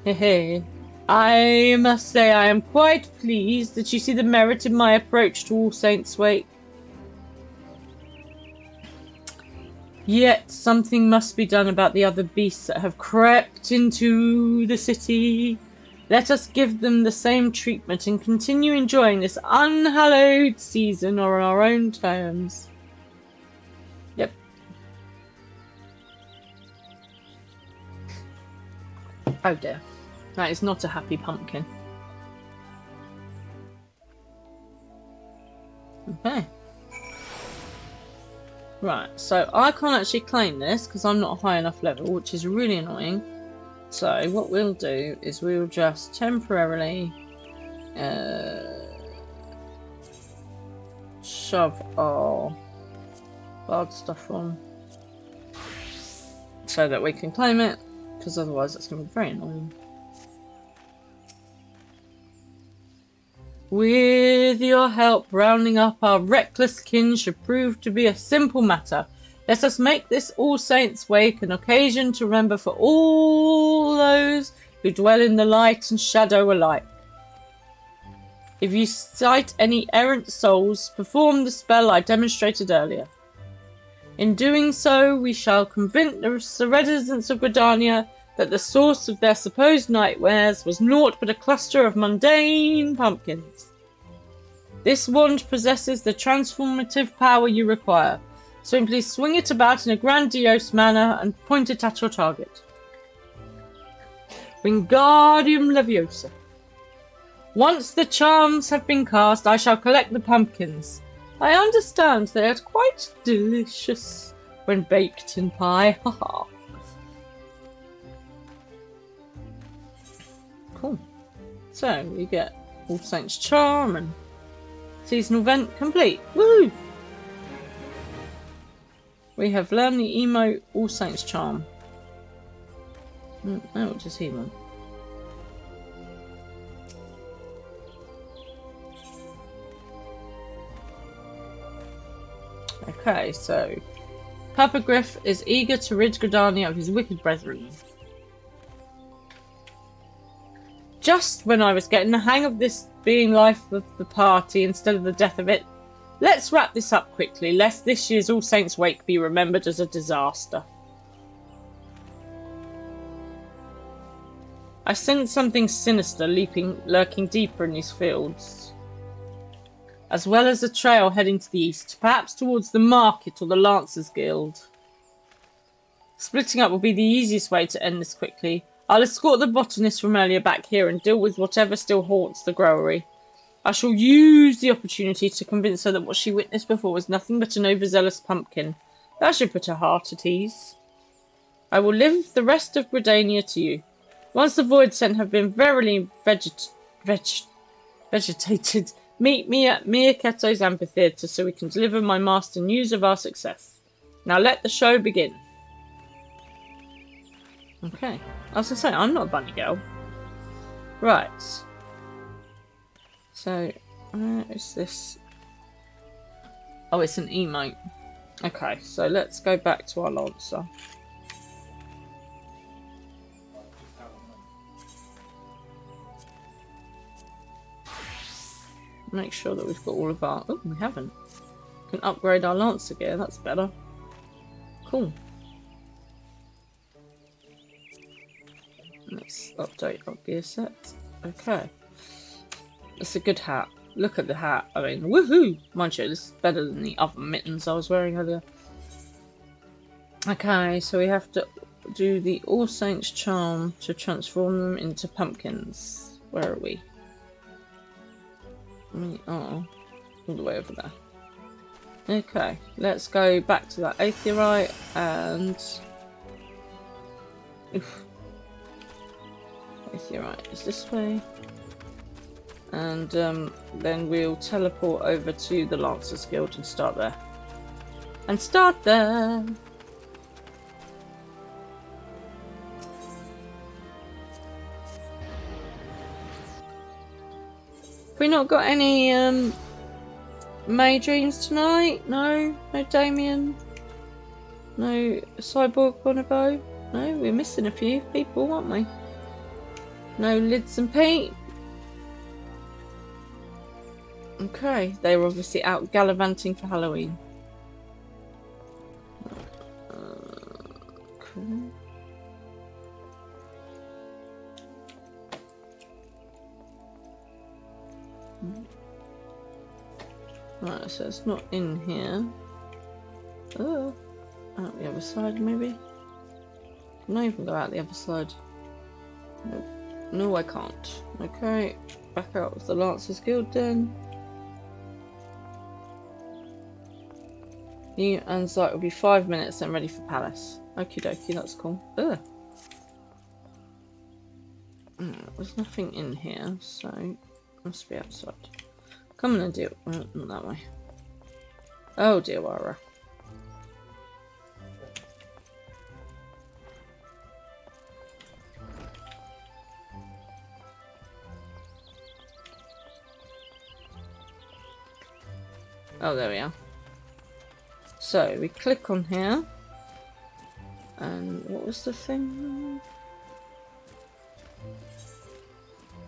Hehe. I must say I am quite pleased that you see the merit in my approach to All Saints' Wake. Yet something must be done about the other beasts that have crept into the city. Let us give them the same treatment and continue enjoying this unhallowed season on our own terms. Yep. Oh dear. That is not a happy pumpkin. Okay. Right, so I can't actually claim this because I'm not a high enough level, which is really annoying. So what we'll do is we'll just temporarily shove our bard stuff on so that we can claim it, because otherwise it's going to be very annoying. With your help, rounding up our reckless kin should prove to be a simple matter. Let us make this All Saints' Wake an occasion to remember for all those who dwell in the light and shadow alike. If you sight any errant souls, perform the spell I demonstrated earlier. In doing so, we shall convince the residents of Gridania that the source of their supposed nightmares was naught but a cluster of mundane pumpkins. This wand possesses the transformative power you require. Simply swing it about in a grandiose manner and point it at your target. Wingardium Leviosa. Once the charms have been cast, I shall collect the pumpkins. I understand they are quite delicious when baked in pie. Haha. Cool. So we get All Saints Charm and seasonal event complete. Woo! We have learned the emote All Saints Charm. Oh, what does he want? Okay, so Papagriff is eager to rid Gridania of his wicked brethren. Just when I was getting the hang of this being life of the party instead of the death of it, let's wrap this up quickly, lest this year's All Saints' Wake be remembered as a disaster. I sense something sinister lurking deeper in these fields, as well as a trail heading to the east, perhaps towards the market or the Lancers Guild. Splitting up will be the easiest way to end this quickly. I'll escort the botanist from earlier back here and deal with whatever still haunts the growery. I shall use the opportunity to convince her that what she witnessed before was nothing but an overzealous pumpkin. That should put her heart at ease. I will leave the rest of Gridania to you. Once the void scent have been verily vegetated, meet me at Miaketo's amphitheatre so we can deliver my master news of our success. Now let the show begin. Okay. I was going to say, I'm not a bunny girl. Right. So, where is this? Oh, it's an emote. Okay, so let's go back to our Lancer. Make sure that we've got all of our... Oh, we haven't. We can upgrade our Lancer gear, that's better. Cool. Let's update our gear set. Okay. It's a good hat. Look at the hat. I mean, woohoo! Mind you, this is better than the other mittens I was wearing earlier. Okay, so we have to do the All Saints Charm to transform them into pumpkins. Where are we? We are all the way over there. Okay, let's go back to that aetheryte and... Oof. Aetheryte is this way. And then we'll teleport over to the Lancers Guild and start there. Have we not got any May dreams tonight? No? No Damien? No Cyborg Bonobo? No, we're missing a few people, aren't we? No Lids and Pete? Okay, they were obviously out gallivanting for Halloween. Cool. Right, so it's not in here. Oh, out the other side maybe? Can I even go out the other side? Nope. No, I can't. Okay, back out of the Lancers Guild then. You and Zyte will be 5 minutes and ready for Palace. Okie dokie, that's cool. Ugh. There's nothing in here, so must be outside. Come on and do it. Not that way. Oh dear, Wara. Oh, there we are. So we click on here, and what was the thing?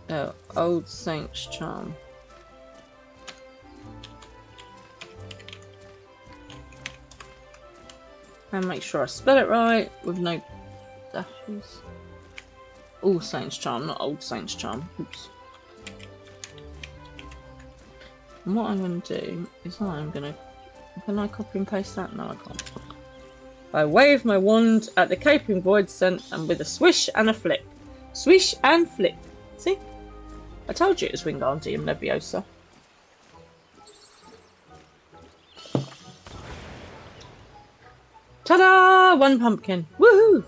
Oh, Old Saint's Charm. And make sure I spell it right with no dashes. All Saint's Charm, not Old Saint's Charm. Oops. And what I'm going to do is I'm going to... Can I copy and paste that? No, I can't. I wave my wand at the capering void scent and with a swish and a flick. Swish and flick. See? I told you it was Wingardium Leviosa. Ta-da! One pumpkin. Woohoo!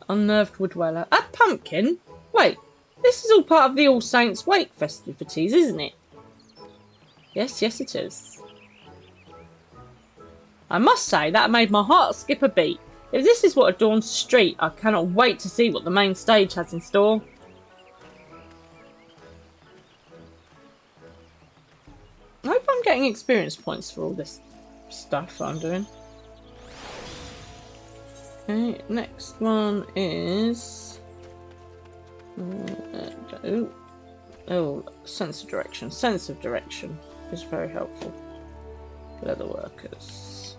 Unnerved Woodweller. A pumpkin? Wait, this is all part of the All Saints Wake festivities, isn't it? Yes, yes it is. I must say that made my heart skip a beat. If this is what adorns the street, I cannot wait to see what the main stage has in store. I hope I'm getting experience points for all this stuff that I'm doing. Okay, next one is... oh, sense of direction. Sense of direction is very helpful. Leather workers.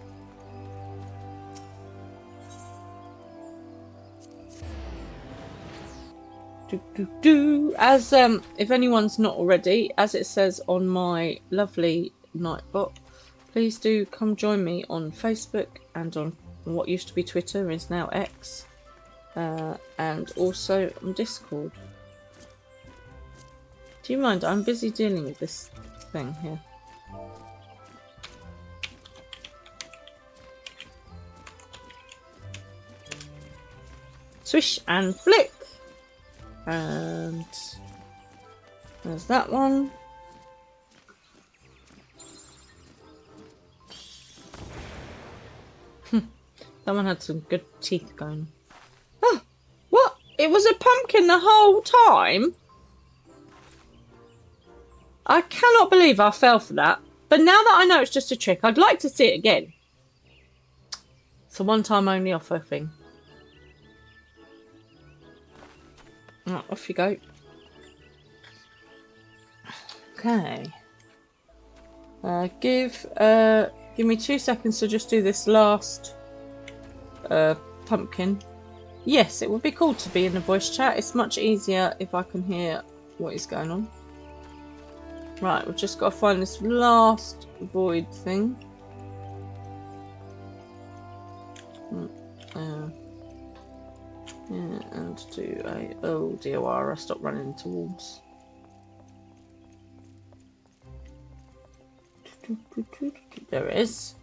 As if anyone's not already, as it says on my lovely Nightbot, please do come join me on Facebook and on what used to be Twitter is now X, and also on Discord. Do you mind? I'm busy dealing with this thing here. Swish and flick. And there's that one. That one had some good teeth going. Oh, what? It was a pumpkin the whole time? I cannot believe I fell for that. But now that I know it's just a trick, I'd like to see it again. It's a one-time only offer thing. Right, off you go. Okay. Give me 2 seconds to just do this last pumpkin. Yes, it would be cool to be in the voice chat. It's much easier if I can hear what is going on. Right, we've just got to find this last void thing. Yeah, and do a... Oh dear, Wara, stop running into walls. There it is.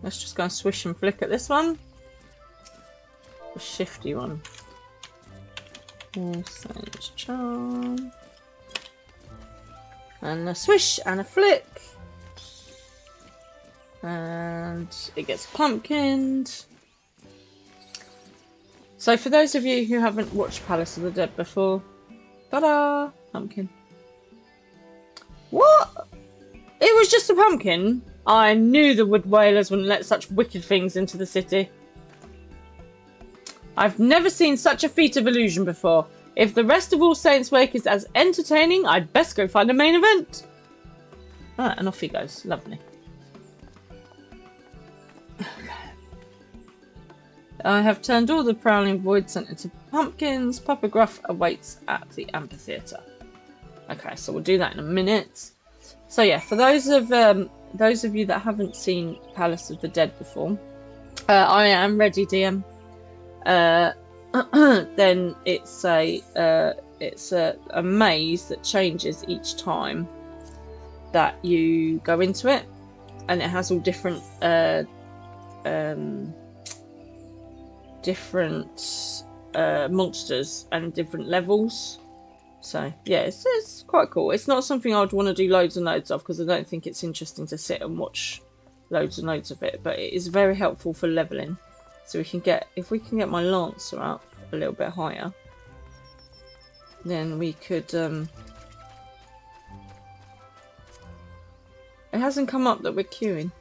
Let's just go and swish and flick at this one. The shifty one. Sage charm. And a swish and a flick. And it gets pumpkined. So for those of you who haven't watched Palace of the Dead before, ta-da! Pumpkin. What? It was just a pumpkin? I knew the Wood Whalers wouldn't let such wicked things into the city. I've never seen such a feat of illusion before. If the rest of All Saints' Wake is as entertaining, I'd best go find a main event. Ah, and off he goes. Lovely. I have turned all the prowling void sent into pumpkins. Papa Gruff awaits at the amphitheatre. Okay, so we'll do that in a minute. So yeah, for those of you that haven't seen Palace of the Dead before, I am ready, DM. Then it's a maze that changes each time that you go into it, and it has all different monsters and different levels. So yeah, it's quite cool. It's not something I'd want to do loads and loads of because I don't think it's interesting to sit and watch loads and loads of it, but it is very helpful for leveling. So we can get, if we can get my Lancer up a little bit higher, then we could it hasn't come up that we're queuing.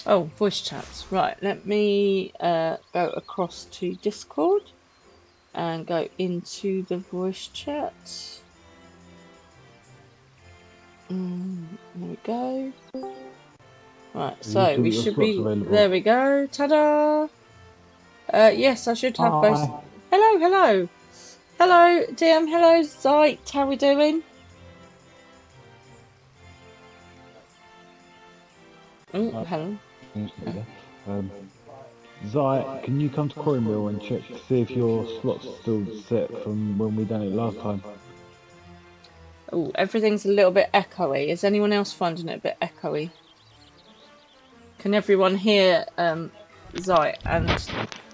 Oh, voice chats. Right, let me go across to Discord and go into the voice chat. There we go. Right, so we should be... There we go. Ta-da! Yes, I should have both. Hello, hello. Hello, DM. Hello, Zite. How we doing? Oh, hello. Zai, can you come to Quarry Mill and check to see if your slot's still set from when we done it last time? Oh, everything's a little bit echoey. Is anyone else finding it a bit echoey? Can everyone hear Zai and...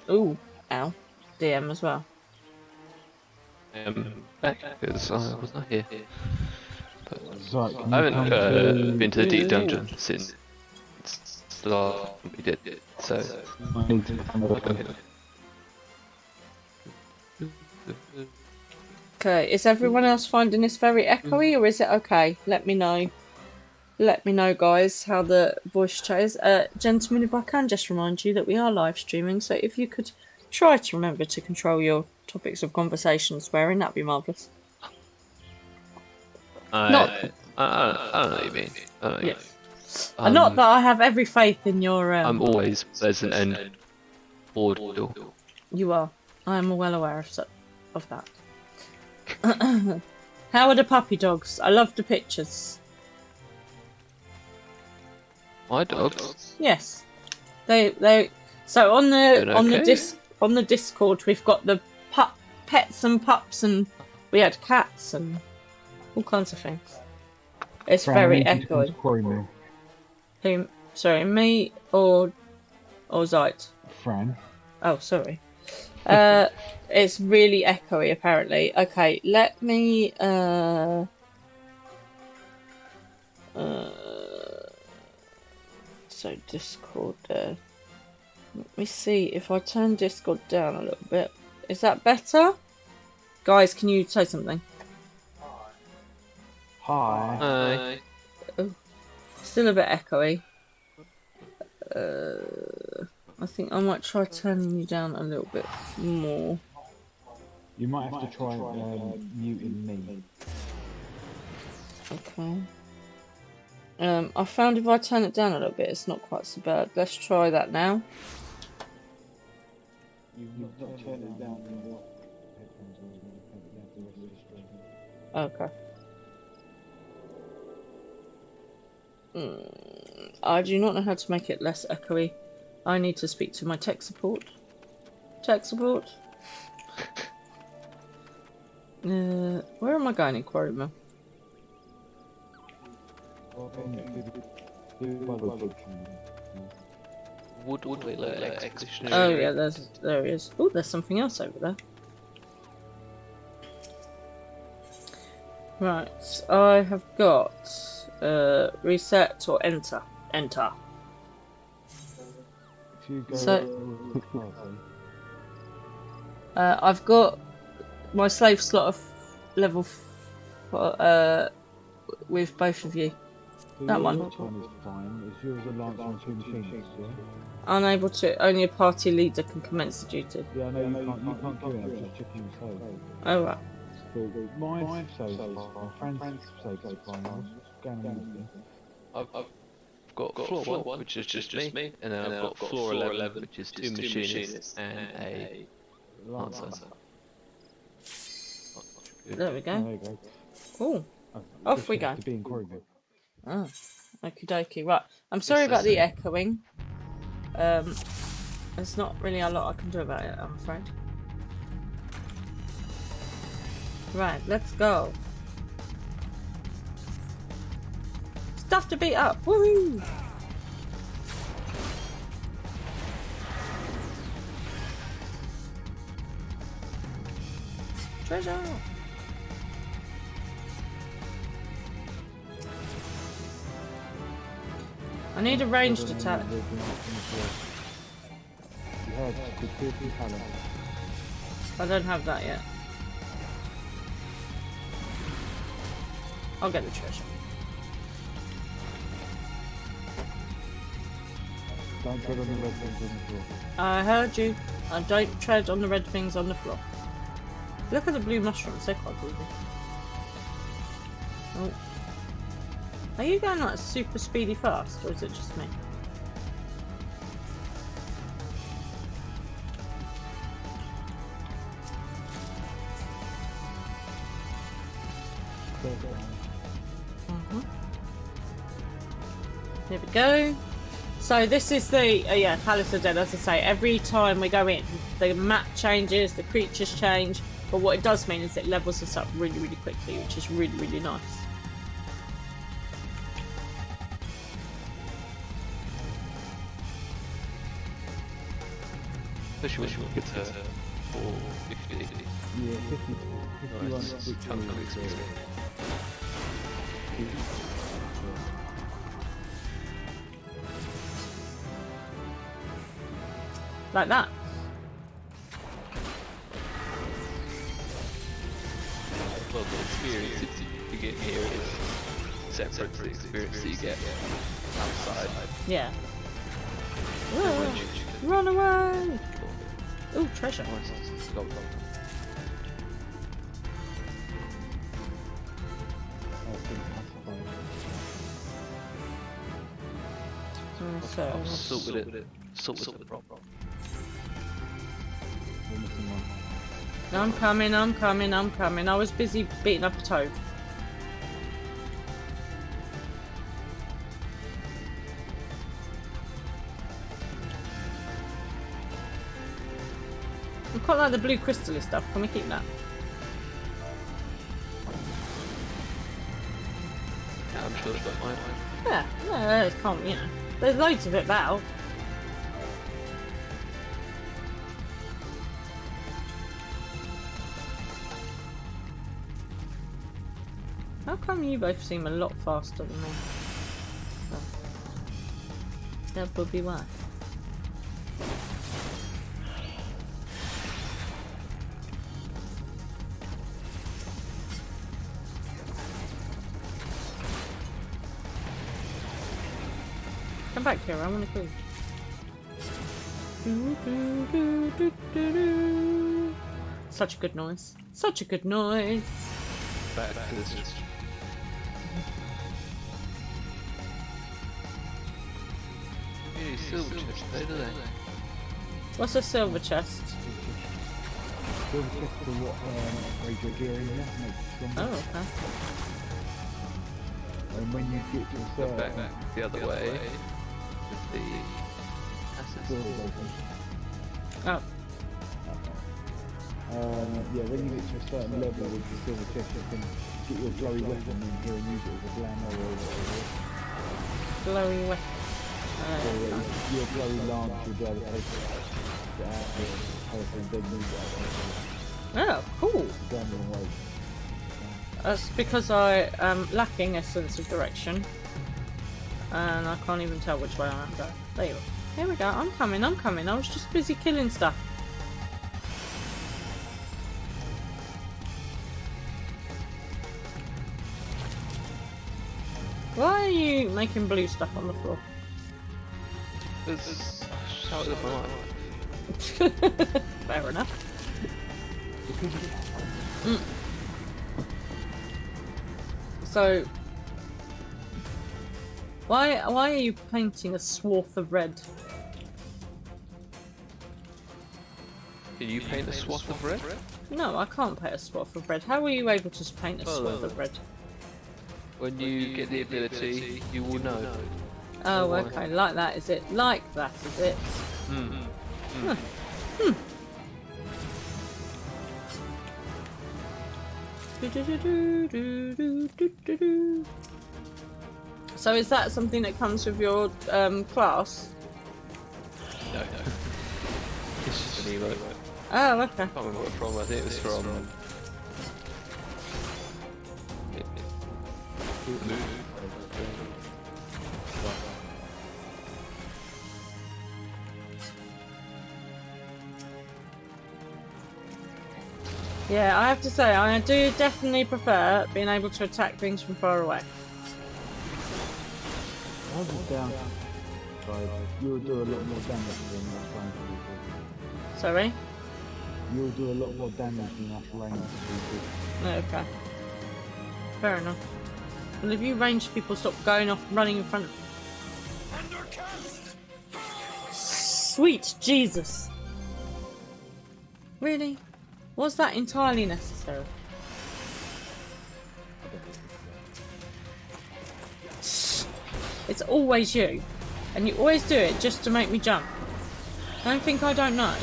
Ooh, ow. DM as well. Back, because I was not here. But Zai, I haven't been to the Deep Dungeon since the last we did it, so... I need to come over. Okay, is everyone else finding this very echoey, or is it okay? Let me know. Let me know, guys, how the voice chat is. Gentlemen, if I can just remind you that we are live streaming, so if you could try to remember to control your topics of conversation swearing, that'd be marvellous. I don't know what you mean. I don't know what you mean. Not that I have every faith in your... I'm always pleasant and cordial. You are. I am well aware of that. How are the puppy dogs? I love the pictures. My dogs? Yes. They so on the Discord we've got the pets and pups, and we had cats and all kinds of things. It's very echoey. Who? Sorry, me or Zite? Fran. Oh, sorry. It's really echoey apparently. Okay, let me so Discord there. Let me see if I turn Discord down a little bit. Is that better? Guys, can you say something? Hi. Hi. Oh, still a bit echoey. I think I might try turning you down a little bit more. You might have to try muting me. Okay. I found if I turn it down a little bit, it's not quite so bad. Let's try that now. You've not turned it down in what? Okay. I do not know how to make it less echoey. I need to speak to my tech support. Tech support? Where am I going in Quarry Mill? Woodwiller Expeditionary. Oh yeah, there he is. Oh, there's something else over there. Right, I have got reset or enter. Enter. If you go So- I've got my slave slot of level with both of you. That one. Which one is fine? Is yours a lancer and 2 machinists? Yeah. Unable to. Only a party leader can commence the duty. Yeah, I know you can't do it. I'm just checking your save. Oh right. Mine's saves fine. My friend's saves fine. What's going on with I've got floor 1, which is just me, and then I've got floor 11, which is 2 machinists and a lancer. There we There go. you go. Cool. Off we go. To be in Quarryville. Oh, okie dokie. Right. I'm sorry about the echoing. There's not really a lot I can do about it, I'm afraid. Right, let's go. Stuff to beat up. Woohoo! Treasure! I need a ranged attack. I don't have that yet. I'll get the treasure. Don't tread on the red things on the floor. I heard you. I don't tread on the red things on the floor. Look at the blue mushrooms, they're quite groovy. Oh. Are you going like super speedy fast, or is it just me? There we go. So this is the yeah, Palace of Dead. As I say, every time we go in, the map changes, the creatures change. But what it does mean is it levels us up really, really quickly, which is really, really nice. Especially when we get to 450. Yeah, 51 Nice. Tons of experience. Like that. Well, the experience that you get here is separate to the experience that you get outside. Yeah. Whoa, run away! Ooh, treasure. Gold. So, Salt with it. Salt with it. I'm coming, I'm coming, I'm coming. I was busy beating up a toad. I quite like the blue crystal stuff. Can we keep that? Yeah, I'm sure it's got mine. Yeah, it can't, you know. There's loads of it about. How come you both seem a lot faster than me? Oh. That would be why. Come back here, I want to kill you. Such a good noise. Such a good noise. Back to this. Really silver chest, though, do they? What's a silver chest? Silver chest for what upgrade your gear in there, make it stronger. Oh, okay. And when you get to a Go certain back the other way with the assets. Oh, yeah, when you get to a certain level with the silver chest, you can get your glowy weapon in here and use it as a glamour or whatever. glowy weapon. Your glowy lance will be able to get out of it, then move it out. Oh, cool. Going the wrong way. That's because I am lacking a sense of direction. And I can't even tell which way I am going. There you go. Here we go. I'm coming. I was just busy killing stuff. Why are you making blue stuff on the floor? It's how it my life. Fair enough. So, why are you painting a swath of red? Can you paint a swath of red? No, I can't paint a swath of red. How were you able to paint a swath of red? When you get the ability, you will know. Oh, okay, like that, is it? Like that, is it? So is that something that comes with your class? No. It's just an emote. Oh, okay. I can't remember what from. I think it was from. Yeah, I have to say, I do definitely prefer being able to attack things from far away. Hold it down. You'll do a lot more damage than us ranged people. Sorry? You'll do a lot more damage than us ranged people. Okay. Fair enough. Well, if you ranged people stop going off running in front of... Sweet Jesus! Really? Was that entirely necessary? It's always you. And you always do it just to make me jump. Don't think I don't know.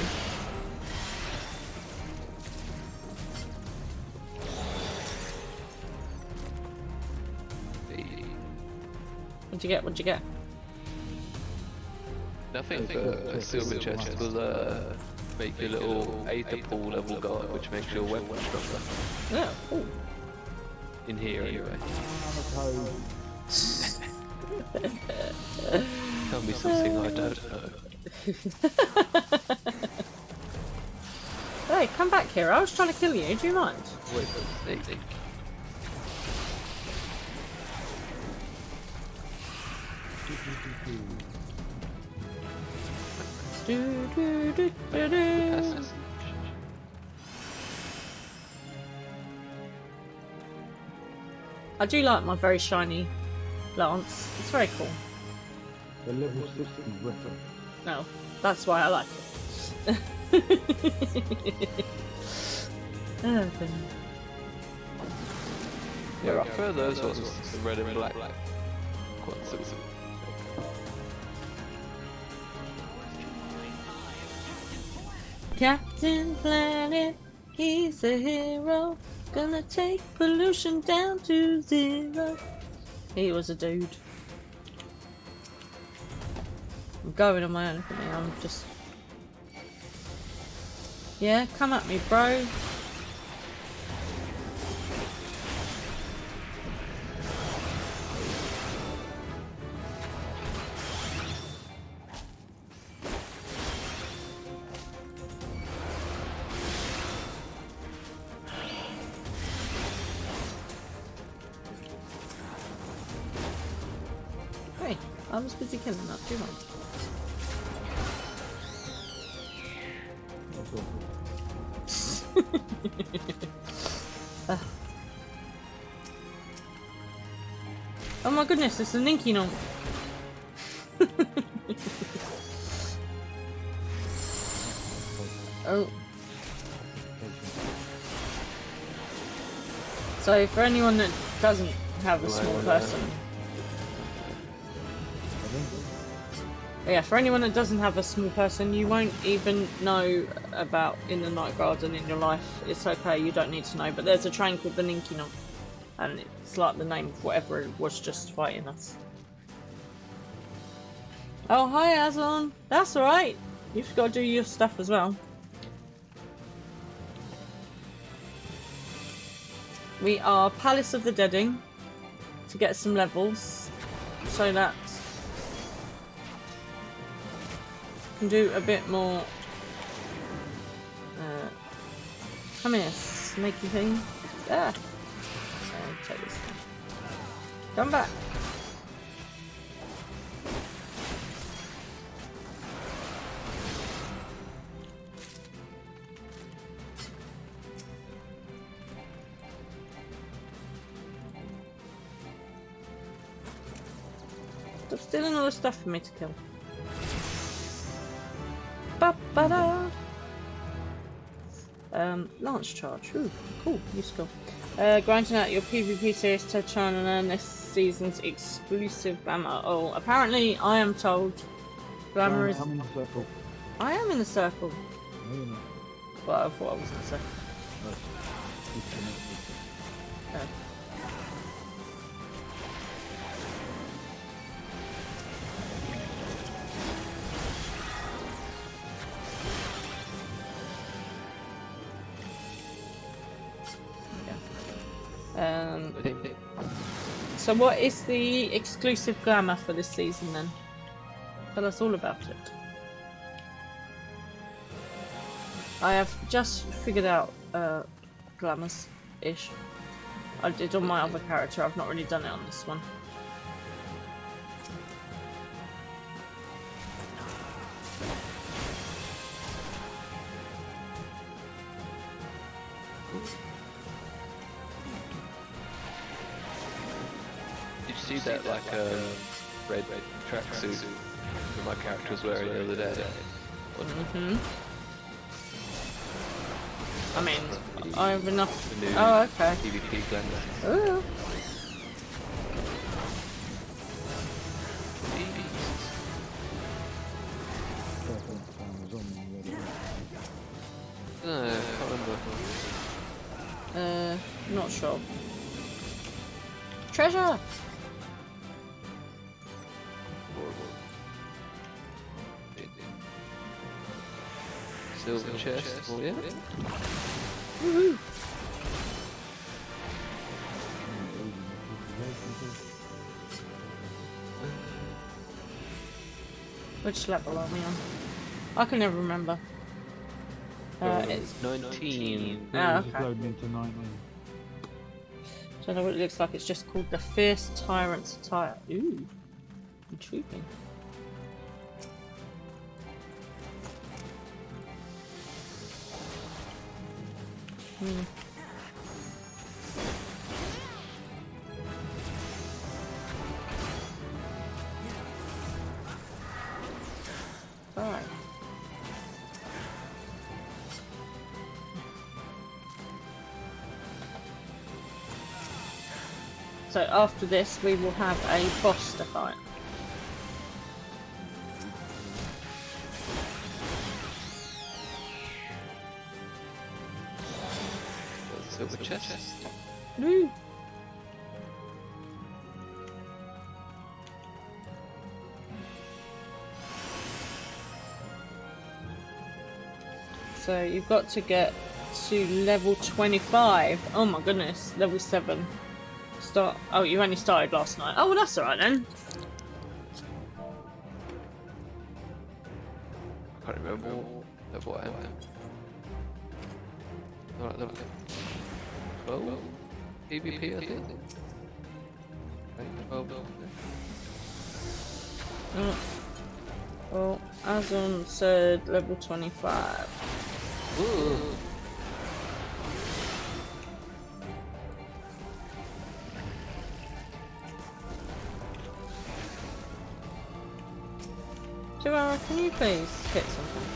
What'd you get? What'd you get? Nothing but a silver chest will make your little Aether pool level go up, which makes your weapon stronger. Yeah. Ooh. In here, anyway. Tell me something I don't know. Hey, come back here. I was trying to kill you. Do you mind? Wait, snake. I do like my very shiny lance. It's very cool. The level 60 weapon. No, that's why I like it. Oh, goodness. Yeah, I prefer those ones, the red and black. Quite sort of. Captain Planet, he's a hero. Gonna take pollution down to 0. He was a dude. I'm going on my own for me. I'm just... Yeah, come at me, bro. Hey, I was busy killing that too much. Oh my goodness, it's a Ninky Nonk. Oh. So for anyone that doesn't have a small person. Yeah, for anyone that doesn't have a small person, you won't even know about in the Night Garden in your life. It's okay, you don't need to know. But there's a train called the Ninky Nonk, and it's like the name of whatever it was just fighting us. Oh, hi, Azon. That's alright. You've got to do your stuff as well. We are Palace of the Deading to get some levels so that we can do a bit more. Come here, snaky thing. Ah. Take this one. Come back. Stop stealing all the stuff for me to kill. Ba-ba-da. Lance charge. Ooh, cool, useful. Grinding out your PvP series to try and earn this season's exclusive glamour. Oh, apparently I am told glamour is. I'm in the circle. I am in the circle. No, you're not. Well, I thought I was in the circle. Oh. So what is the exclusive glamour for this season then? Tell us all about it. I have just figured out glamours-ish. I did on my other character, I've not really done it on this one. Did you see that like red tracksuit that my character was wearing the other day? Mm-hmm. I mean, I have enough. The new Oh, okay. PvP glamour. Oh. No, I can't remember. Not sure. Treasure! Silver chest. Oh yeah. Woohoo! Which level are we on? I can never remember. It's 19. Oh, Just okay. loading into 19. I don't know what it looks like. It's just called the Fierce Tyrant's Attire. Ooh, intriguing. Alright. So after this, we will have a boss to fight. Silver chest. Woo! So you've got to get to level 25. Oh my goodness, level 7. Start. Oh, you only started last night. Oh, well, that's alright then. I can't remember what I am. Alright, level 12? PvP, I think. Right, 12. Well, Azon said level 25. Ooh. Joara, can you please hit something?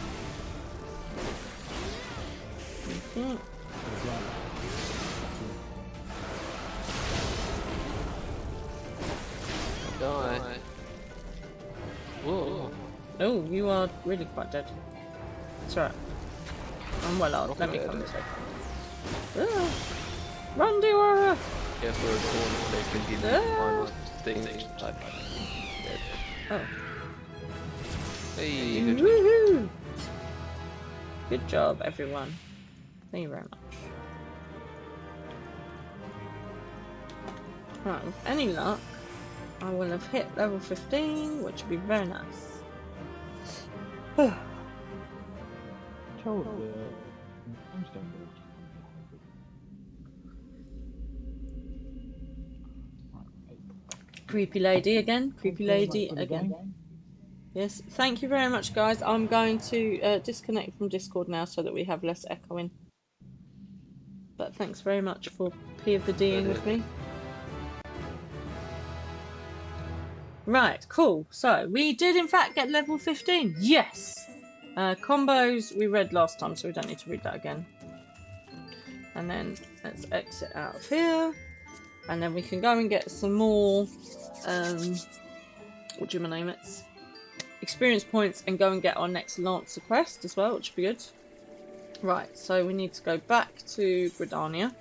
Thank you. Die. Whoa. Oh, you are really quite dead. That's right. I'm well out. Let me come this way. Ah! Run, Joara! Yeah, for a corner, they can give you Ah! one thing. Like, Oh. Hey, good. Woohoo! Good job, everyone. Thank you very much. Right, with any luck, I will have hit level 15, which would be very nice. Told I'm still good. Creepy lady again. Creepy lady For the again. game. Yes, thank you very much, guys. I'm going to disconnect from Discord now so that we have less echoing. But thanks very much for P of the D'ing with me. Right, cool. So, we did in fact get level 15. Yes! Combos we read last time, so we don't need to read that again. And then let's exit out of here. And then we can go and get some more, what do you name it? Experience points and go and get our next Lancer quest as well, which would be good. Right, so we need to go back to Gridania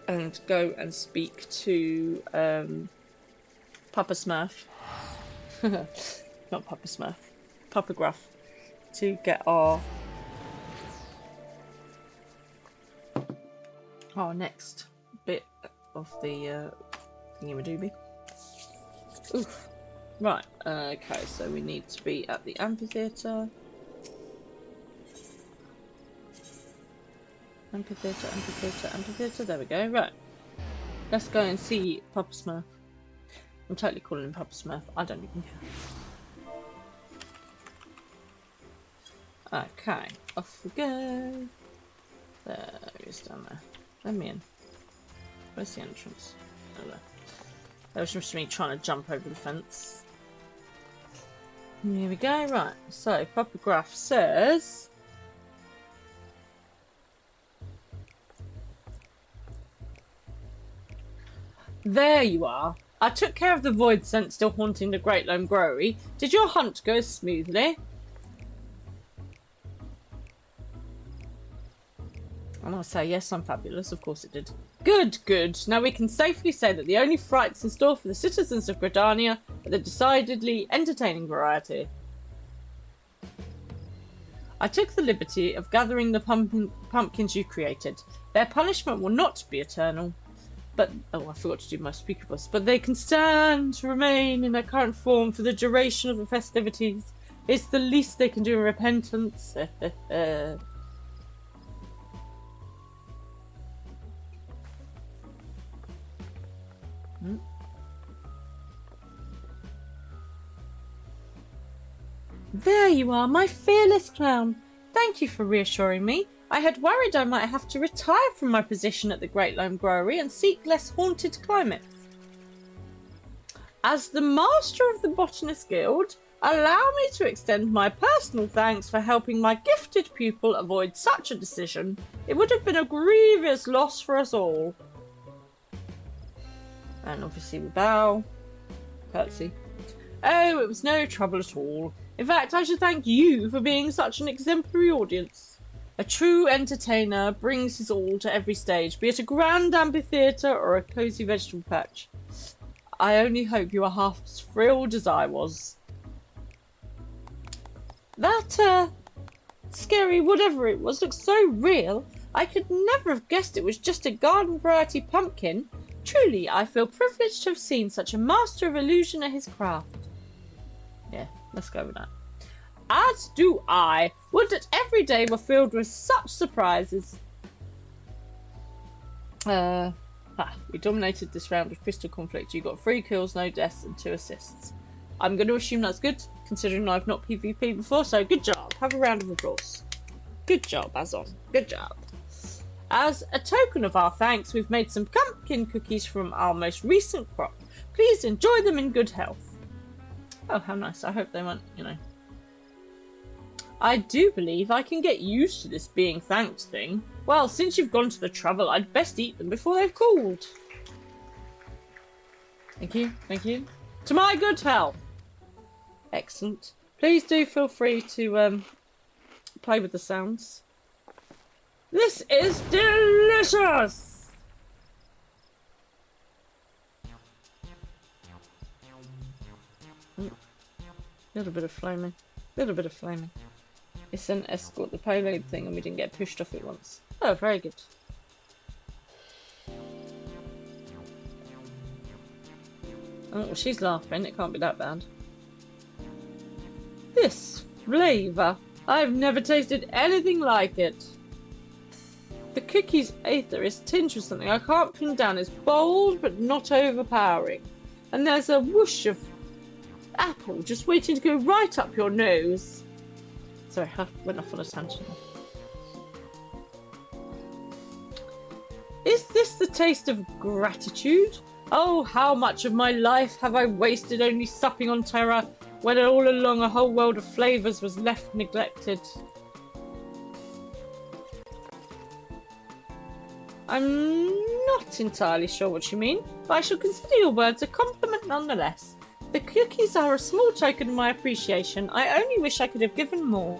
and go and speak to Papa Smurf. Not Papa Smurf. Papa Gruff. To get our next bit of the thingy-madooby. Oof. Right, okay, so we need to be at the amphitheatre. Amphitheatre, there we go, right. Let's go and see Papa Smurf. I'm totally calling him Papa Smurf, I don't even care. Okay, off we go. There he is down there. Let me in. Where's the entrance? Oh, there. That was just me trying to jump over the fence. Here we go, right. So, Papa Graph says... There you are. I took care of the void scent still haunting the Great Loam Growery. Did your hunt go smoothly? And I say, yes, I'm fabulous. Of course it did. Good, good. Now we can safely say that the only frights in store for the citizens of Gridania are the decidedly entertaining variety. I took the liberty of gathering the pumpkins you created. Their punishment will not be eternal. But, oh, I forgot to do my speaker voice. But they can stand to remain in their current form for the duration of the festivities. It's the least they can do in repentance. There you are, my fearless clown. Thank you for reassuring me. I had worried I might have to retire from my position at the Great Loam Growery and seek less haunted climates. As the master of the Botanist Guild, allow me to extend my personal thanks for helping my gifted pupil avoid such a decision. It would have been a grievous loss for us all. And obviously we bow. Curtsy. Oh, it was no trouble at all. In fact, I should thank you for being such an exemplary audience. A true entertainer brings his all to every stage, be it a grand amphitheatre or a cosy vegetable patch. I only hope you are half as thrilled as I was. That, scary whatever it was looks so real. I could never have guessed it was just a garden variety pumpkin. Truly, I feel privileged to have seen such a master of illusion at his craft. Yeah, let's go with that. As do I. Would that every day were filled with such surprises. We dominated this round of Crystal Conflict. You got 3 kills, no deaths, and 2 assists. I'm going to assume that's good, considering I've not PvP before, so good job. Have a round of applause. Good job, Azon. Good job. As a token of our thanks, we've made some pumpkin cookies from our most recent crop. Please enjoy them in good health. Oh, how nice. I hope they weren't, you know. I do believe I can get used to this being thanked thing. Well, since you've gone to the trouble, I'd best eat them before they've cooled. Thank you, thank you. To my good health. Excellent. Please do feel free to play with the sounds. This is delicious! Little bit of flaming. Little bit of flaming. It's an escort the payload thing and we didn't get pushed off it once. Oh, very good. Oh, well, she's laughing. It can't be that bad. This flavour. I've never tasted anything like it. The cookie's aether is tinged with something I can't pin down. It's bold but not overpowering. And there's a whoosh of apple just waiting to go right up your nose. Sorry, I went off on a tangent. Is this the taste of gratitude? Oh, how much of my life have I wasted only supping on terror when all along a whole world of flavours was left neglected. I'm not entirely sure what you mean, but I shall consider your words a compliment nonetheless. The cookies are a small token of my appreciation. I only wish I could have given more.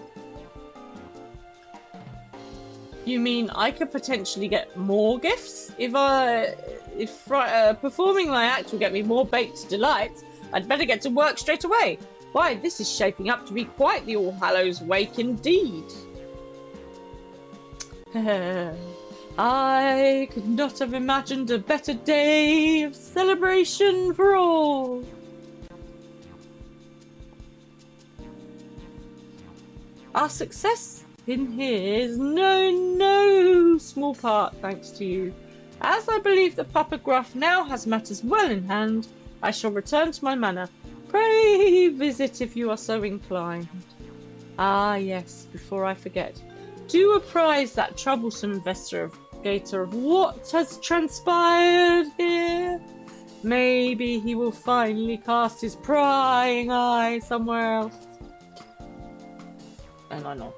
You mean I could potentially get more gifts? If performing my act will get me more baked delights, I'd better get to work straight away. Why, this is shaping up to be quite the All Hallows Wake indeed. I could not have imagined a better day of celebration for all. Our success in here is no small part thanks to you. As I believe that Papa Gruff now has matters well in hand, I shall return to my manor. Pray visit if you are so inclined. Ah yes, before I forget, do apprise that troublesome investigator of what has transpired here. Maybe he will finally cast his prying eye somewhere else. And I nod.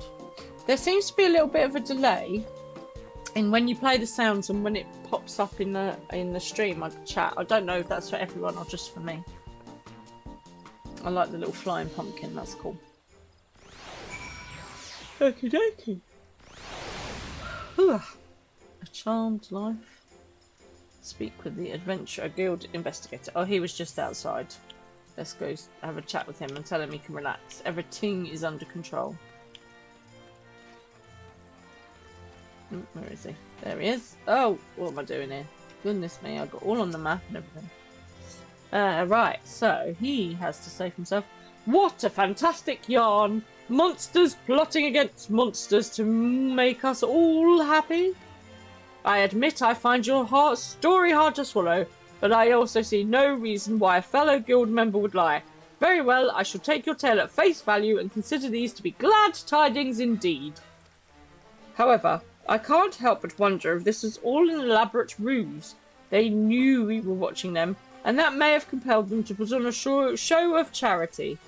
There seems to be a little bit of a delay in when you play the sounds and when it pops up in the stream, like chat. I don't know if that's for everyone or just for me. I like the little flying pumpkin, that's cool. Okie dokie. A charmed life. Speak with the Adventurer Guild investigator. Oh, he was just outside. Let's go have a chat with him and tell him he can relax. Everything is under control. Where is he? There he is. Oh, what am I doing here? Goodness me, I got all on the map and everything. Right, so he has to say for himself, what a fantastic yarn! Monsters plotting against monsters to make us all happy. I admit I find your story hard to swallow, but I also see no reason why a fellow guild member would lie. Very well, I shall take your tale at face value and consider these to be glad tidings indeed. However, I can't help but wonder if this was all an elaborate ruse. They knew we were watching them, and that may have compelled them to put on a show of charity.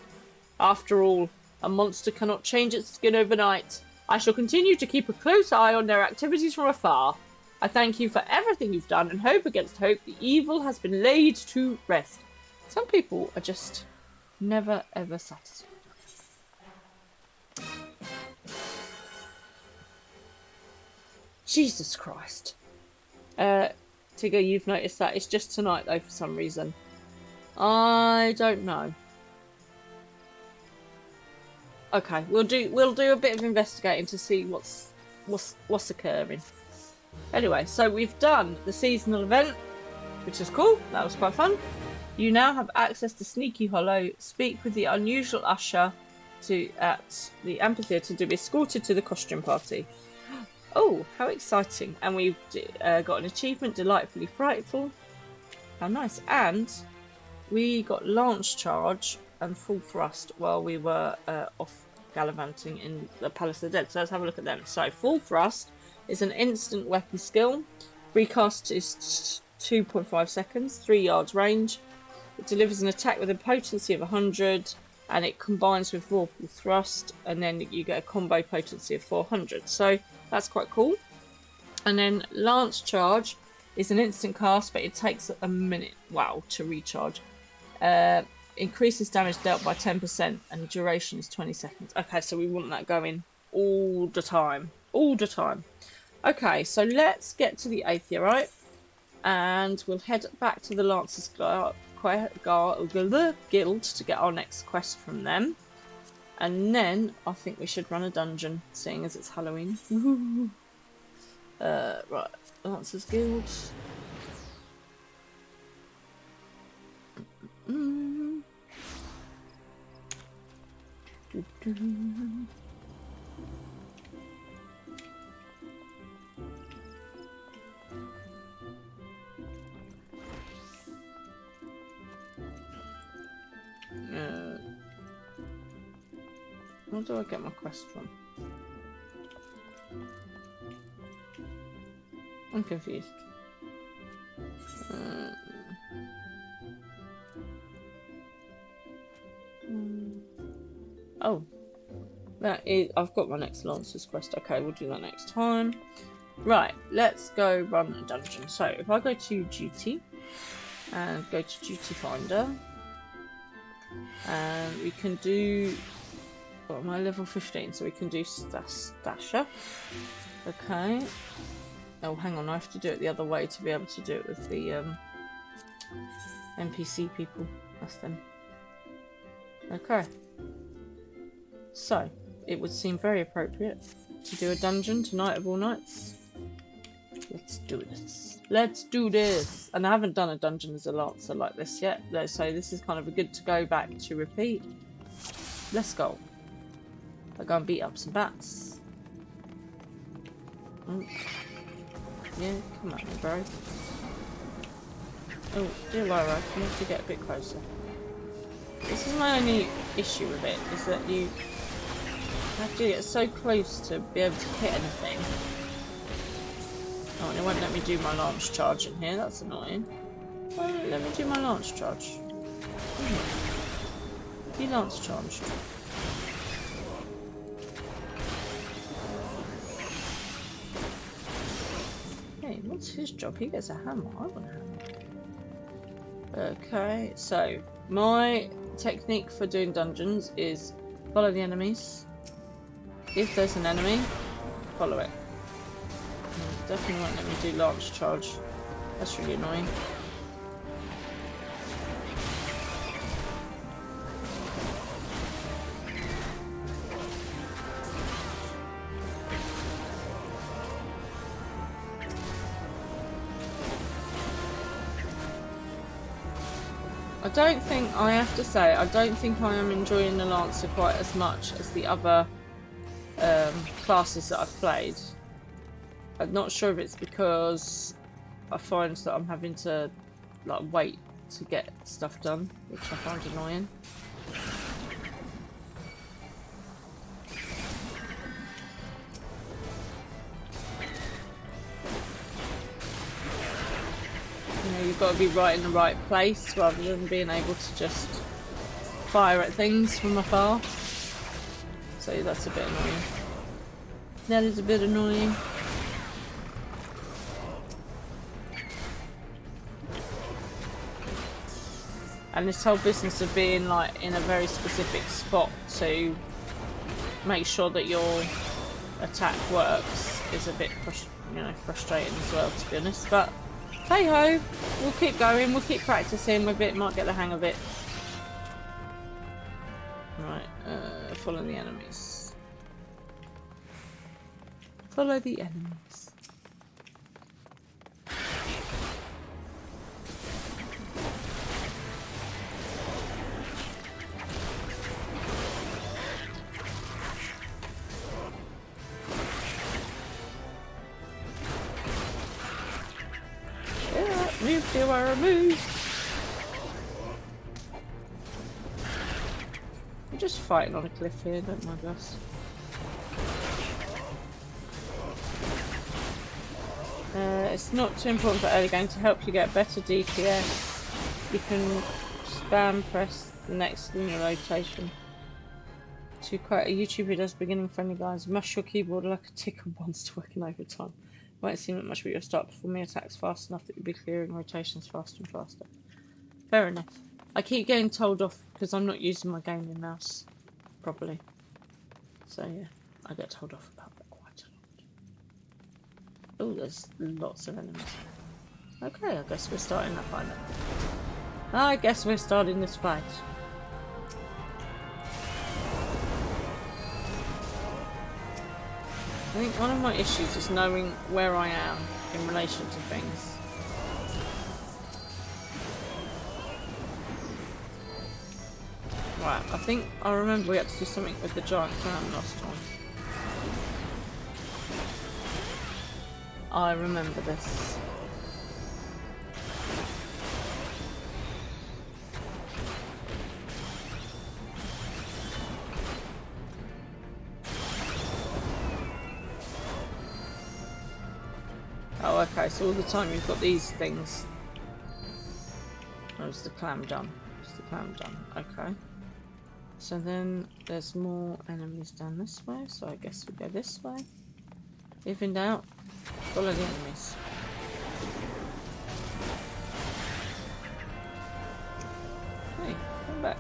After all, a monster cannot change its skin overnight. I shall continue to keep a close eye on their activities from afar. I thank you for everything you've done and hope against hope the evil has been laid to rest. Some people are just never ever satisfied. Jesus Christ. Tigger, you've noticed that. It's just tonight though for some reason. I don't know. Okay, we'll do a bit of investigating to see what's occurring. Anyway, so we've done the seasonal event, which is cool. That was quite fun. You now have access to Sneaky Hollow. Speak with the unusual usher at the amphitheatre to be escorted to the costume party. Oh, how exciting! And we've got an achievement, Delightfully Frightful. How nice! And we got Lance Charge and Full Thrust while we were off gallivanting in the Palace of the Dead. So let's have a look at them. So Full Thrust is an instant weapon skill. Recast is 2.5 seconds, 3 yards range. It delivers an attack with a potency of 100, and it combines with Vorpal Thrust, and then you get a combo potency of 400. So that's quite cool. And then Lance Charge is an instant cast, but it takes a minute, wow, to recharge. Increases damage dealt by 10%, and duration is 20 seconds. Okay, so we want that going all the time. All the time. Okay, so let's get to the Aetherite, and we'll head back to the Lancers Guild to get our next quest from them. And then I think we should run a dungeon, seeing as it's Halloween. Right, Lancers Guild. Where do I get my quest from? I'm confused. Oh, that is. I've got my next Lancer's quest. Okay, we'll do that next time. Right, let's go run a dungeon. So if I go to duty and go to duty finder, and we can do. Well, am I level 15? So we can do stasher. Okay. Oh, hang on. I have to do it the other way to be able to do it with the NPC people. That's them. Okay. So, it would seem very appropriate to do a dungeon tonight of all nights. Let's do this. Let's do this! And I haven't done a dungeon as a Lancer like this yet, so this is kind of a good to go back to repeat. Let's go. I'll go and beat up some bats. Oh. Yeah, come on, bro. Oh, dear Lyra, you have to get a bit closer. This is my only issue with it, is that you have to get so close to be able to hit anything. Oh, and it won't let me do my launch charge in here, that's annoying. Why won't it let me do my launch charge? He lance charged. Hey, what's his job? He gets a hammer. I want a hammer. Okay, so my technique for doing dungeons is follow the enemies. If there's an enemy, follow it. Definitely won't let me do launch charge. That's really annoying. I don't think, I have to say, I don't think I am enjoying the Lancer quite as much as the other classes that I've played. I'm not sure if it's because I find that I'm having to like wait to get stuff done, which I find annoying. You know, you've got to be right in the right place rather than being able to just fire at things from afar. So that's a bit annoying. That is a bit annoying. And this whole business of being like in a very specific spot to make sure that your attack works is a bit frustrating as well, to be honest. But hey ho, we'll keep going, we'll keep practicing a bit, might get the hang of it. Right, follow the enemies. Follow the enemies. Move to our move. I'm just fighting on a cliff here, don't mind us. It's not too important for early game. To help you get better DPS, you can spam press the next linear rotation. To quote a YouTuber who does beginning friendly guys, mash your keyboard like a ticker monster working overtime. Won't seem that much, but you'll start performing attacks fast enough that you'll be clearing rotations faster and faster. Fair enough. I keep getting told off because I'm not using my gaming mouse properly. So yeah, I get told off about that quite a lot. Oh, there's lots of enemies. Okay, I guess we're starting that fight. I guess we're starting this fight. I think one of my issues is knowing where I am in relation to things. Right, I think I remember we had to do something with the giant clam last time. I remember this. Oh, okay, so all the time you've got these things. Oh, is the clam done? Is the clam done? Okay. So then there's more enemies down this way, so I guess we go this way. If in doubt, follow the enemies. Hey, come back.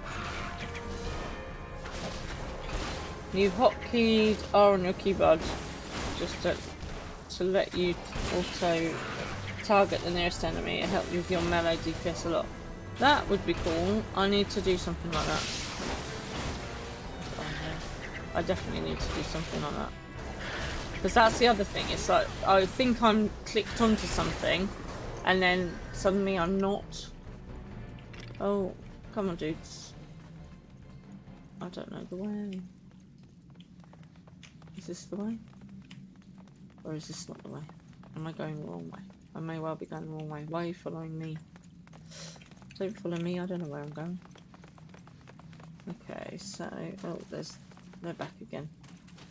You've hotkeyed R on your keyboard just to let you auto target the nearest enemy and help you with your melee DPS a lot. That would be cool. I need to do something like that. I definitely need to do something like that. Because that's the other thing. It's like I think I'm clicked onto something and then suddenly I'm not. Oh, come on dudes. I don't know the way. Is this the way? Or is this not the way? Am I going the wrong way? I may well be going the wrong way. Why are you following me? Don't follow me, I don't know where I'm going. Okay, so... Oh, they're back again.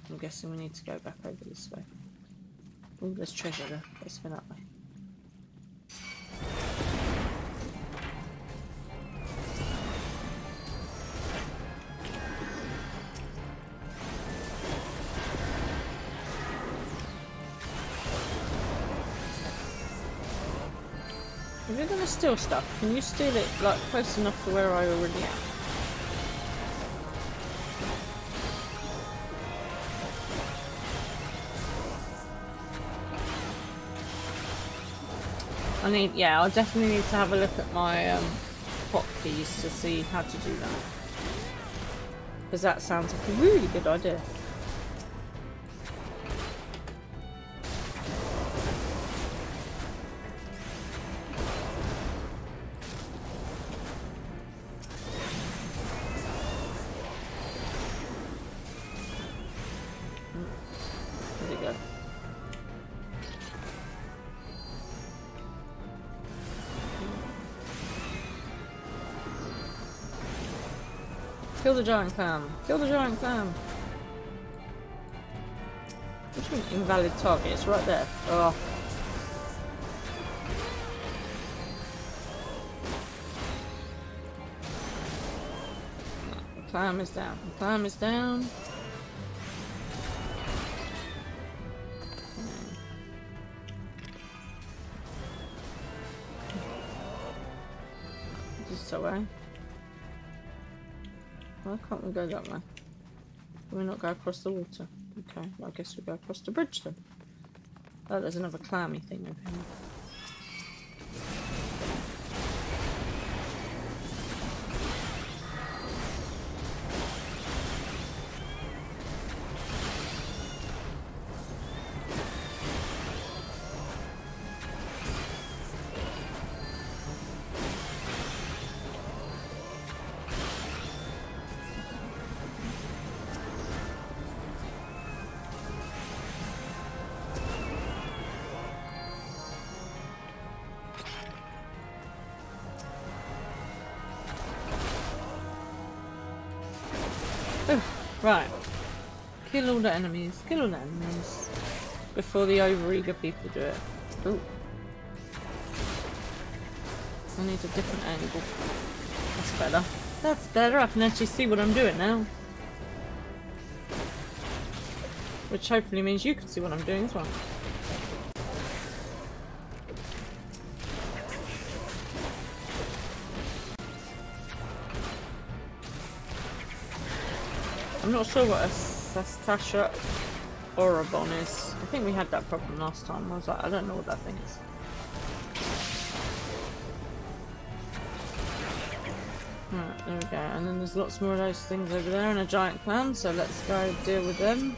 I'm guessing we need to go back over this way. Oh, there's treasure there. Let's go that way. If you're gonna steal stuff, can you steal it like close enough to where I already am? I'll definitely need to have a look at my hotkeys to see how to do that. Because that sounds like a really good idea. Where'd it go? Kill the giant clam. Kill the giant clam. What do you mean invalid target? It's right there. Oh. The clam is down. The clam is down. This way. Why can't we go that way? Can we not go across the water? Okay, well, I guess we go across the bridge then. Oh, there's another clammy thing over here. Right. Kill all the enemies. Kill all the enemies. Before the overeager people do it. Ooh. I need a different angle. That's better. That's better. I can actually see what I'm doing now. Which hopefully means you can see what I'm doing as well. I'm not sure what a Sastasha Orobon is. I think we had that problem last time. I was like, I don't know what that thing is. Right, there we go. And then there's lots more of those things over there and a giant clam, so let's go deal with them.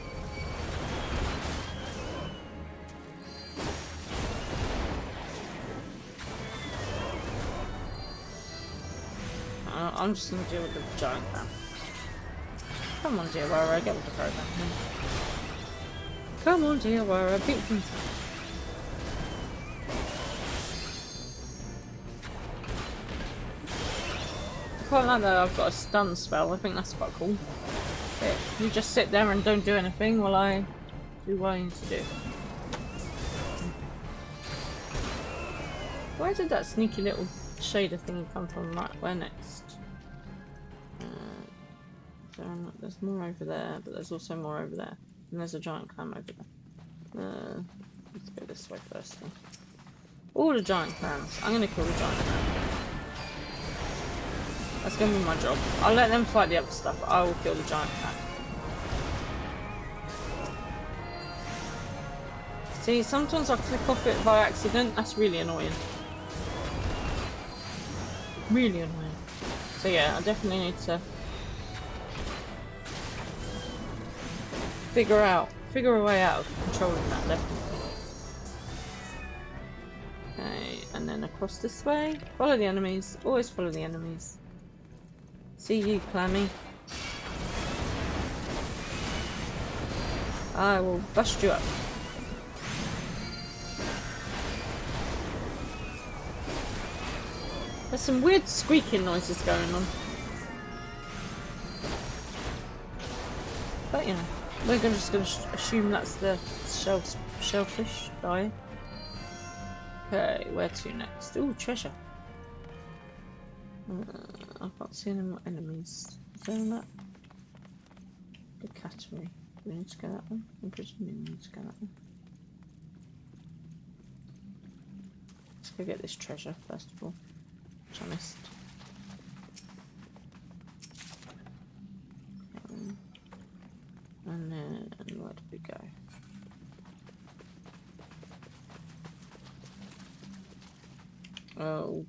I'm just gonna deal with the giant clam. Come on, dear Wara, get with the program. Come on, dear Wara, beat them. I quite like that I've got a stun spell. I think that's quite cool. Yeah, you just sit there and don't do anything while I do what I need to do. Where did that sneaky little shader thing come from? Right, where next? There's more over there, but there's also more over there. And there's a giant clam over there. Let's go this way first then. All the giant clams. I'm gonna kill the giant clam. That's gonna be my job. I'll let them fight the other stuff, but I will kill the giant clam. See, sometimes I click off it by accident. That's really annoying. Really annoying. So yeah, I definitely need to figure a way out of controlling that, definitely. Okay, and then across this way. Follow the enemies. Always follow the enemies. See you, Clammy. I will bust you up. There's some weird squeaking noises going on. But you know, we're just going to assume that's the shellfish dying. Okay, where to next? Ooh, treasure. I can't see any more enemies. Is there that? The cattery. Do we need to go that one? I'm presuming we need to go that one. Let's go get this treasure first of all. Which I missed. And then where did we go? Oh,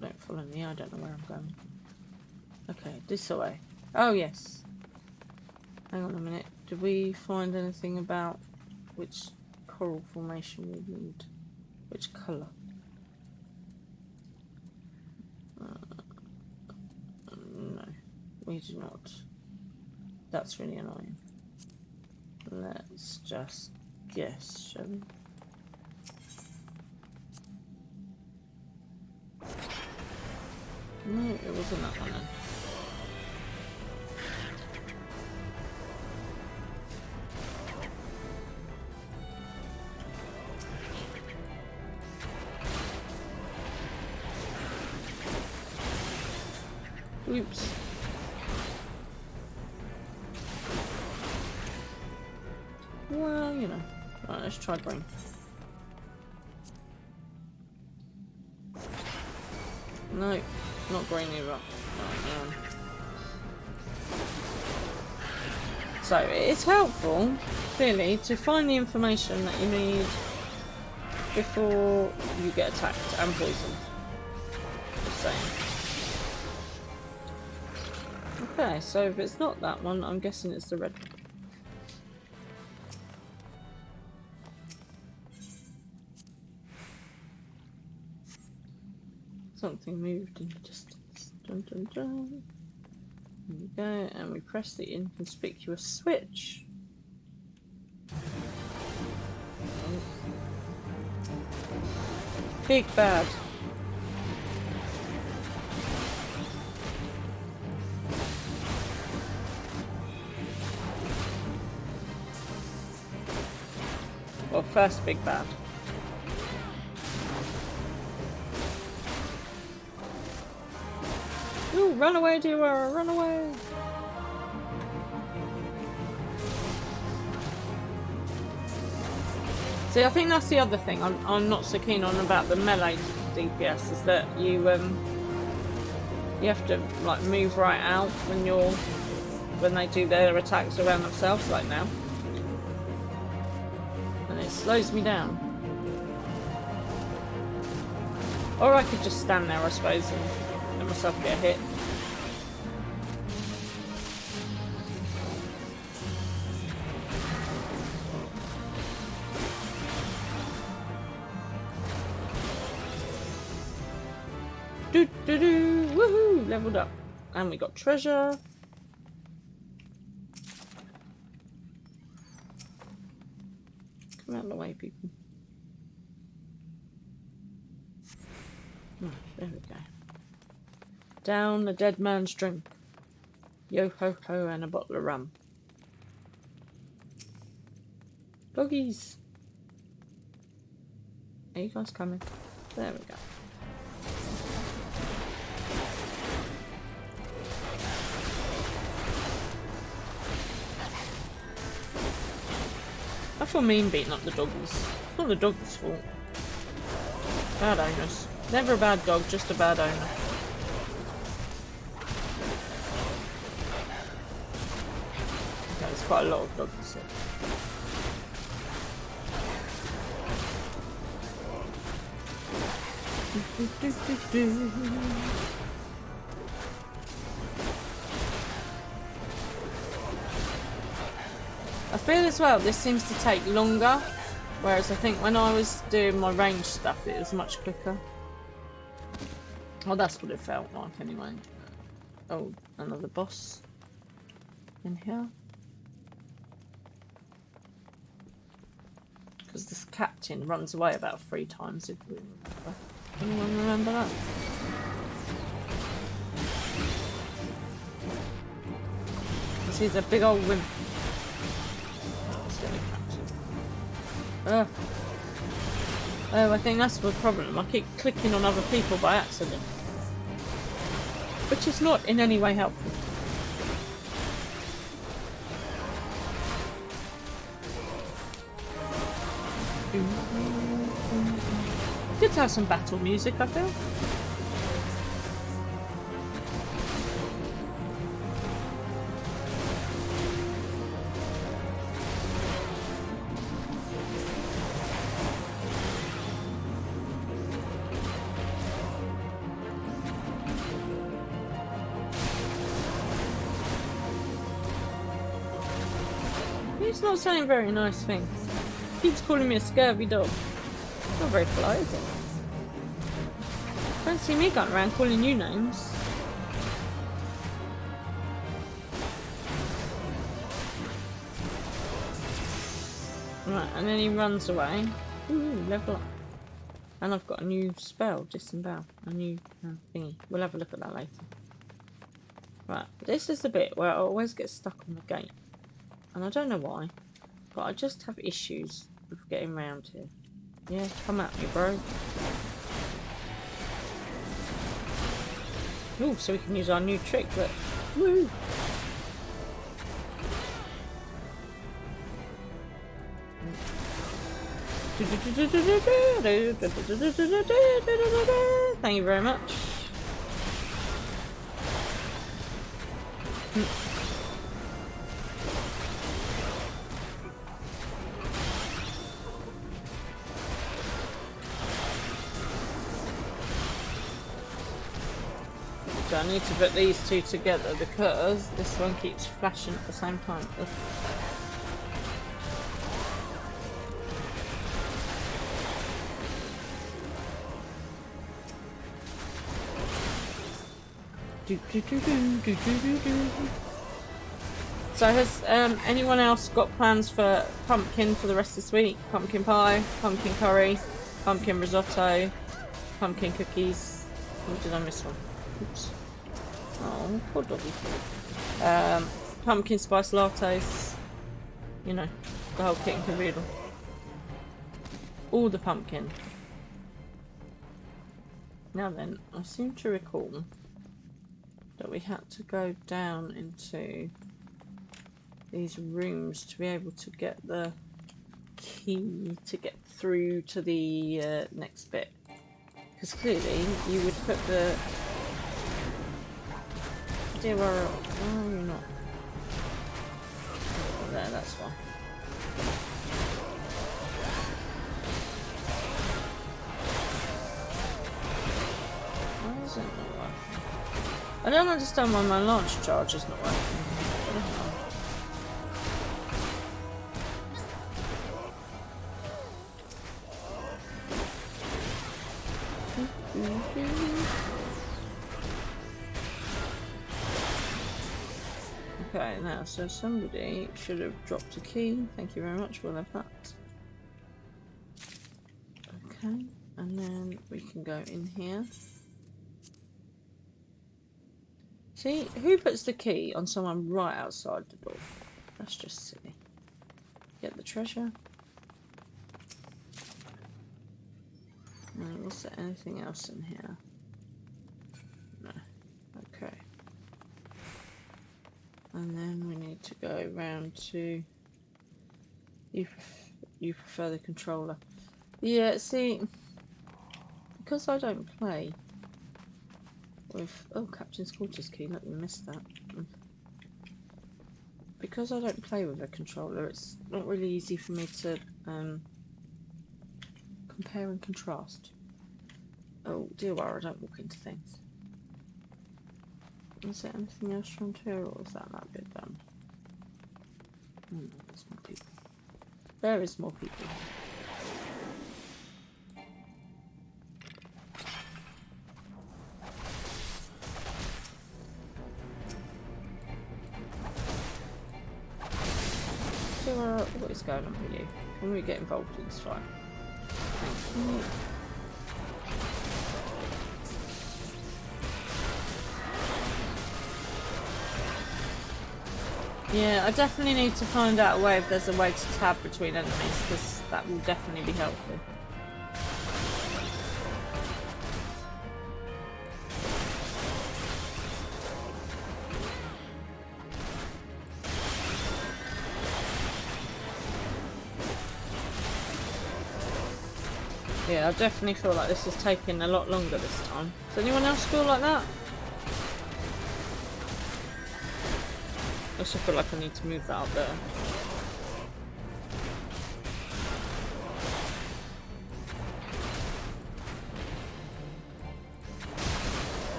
don't follow me. I don't know where I'm going. Okay, this way. Oh yes. Hang on a minute. Did we find anything about which coral formation we need? Which colour? No, we do not. That's really annoying. Let's just guess, shall we? No, it wasn't that one then. Oops. Well, you know. Right, let's try green. No, not green either. Right, so it's helpful, clearly, to find the information that you need before you get attacked and poisoned. Just saying. Okay, so if it's not that one, I'm guessing it's the red one. Something moved in the distance. Dun dun dun. There we go, and we press the inconspicuous switch. Oh. Big bad. Well, first big bad. Ooh, run away, Diawara, run away! See, I think that's the other thing I'm not so keen on about the melee DPS, is that you have to like move right out when they do their attacks around themselves, like now. And it slows me down. Or I could just stand there, I suppose, and let myself get hit. Do do do! Woohoo! Leveled up. And we got treasure. Come out of the way, people. Oh, there we go. Down the dead man's drink. Yo ho ho and a bottle of rum. Doggies! Are you guys coming? There we go. I feel mean beating up the doggies. It's not the doggies' fault. Bad owners. Never a bad dog, just a bad owner. Okay, there's quite a lot of doggies here. I feel as well this seems to take longer, whereas I think when I was doing my range stuff it was much quicker. Well, that's what it felt like anyway. Oh, another boss in here. Because this captain runs away about 3 times if we remember. Anyone remember that? Because he's a big old wimp. Oh, I think that's the problem. I keep clicking on other people by accident. Which is not in any way helpful. Good to have some battle music, I feel. He's not saying very nice things. He keeps calling me a scurvy dog. Not very polite, is it? Don't see me going around calling you names. Right, and then he runs away. Ooh, level up. And I've got a new spell, disembowel. A new thingy. We'll have a look at that later. Right, this is the bit where I always get stuck on the gate. And I don't know why, but I just have issues with getting round here. Yeah, come at me, bro. Ooh, so we can use our new trick, but woo! Thank you very much. So I need to put these two together because this one keeps flashing at the same time. Ugh. So has anyone else got plans for pumpkin for the rest of this week? Pumpkin pie, pumpkin curry, pumpkin risotto, pumpkin cookies. Or did I miss one? Oops. Oh, poor doggy. Pumpkin spice lattes. You know, the whole kit and caboodle. All the pumpkin. Now then, I seem to recall that we had to go down into these rooms to be able to get the key to get through to the next bit. Because clearly you would put the... Dear, where are you not? There, that's fine. Why is it not working? I don't understand why my launch charge is not working. Okay, now, so somebody should have dropped a key. Thank you very much, we'll have that. Okay, and then we can go in here. See, who puts the key on someone right outside the door? That's just silly. Get the treasure. Was there anything else in here? No. Okay. And then we need to go round to... You prefer the controller. Yeah, see... Because I don't play with... Oh, Captain's Quarters key. Look, we missed that. Because I don't play with a controller, it's not really easy for me to compare and contrast. Oh, dear, I don't walk into things. Is there anything else from here, or is that bit done? Oh, no, there's more people. There is more people. So, what is going on with you? Can we get involved in this fight? Thank you. Yeah, I definitely need to find out a way if there's a way to tab between enemies, because that will definitely be helpful. Yeah, I definitely feel like this is taking a lot longer this time. Does anyone else feel like that? I also feel like I need to move that up there.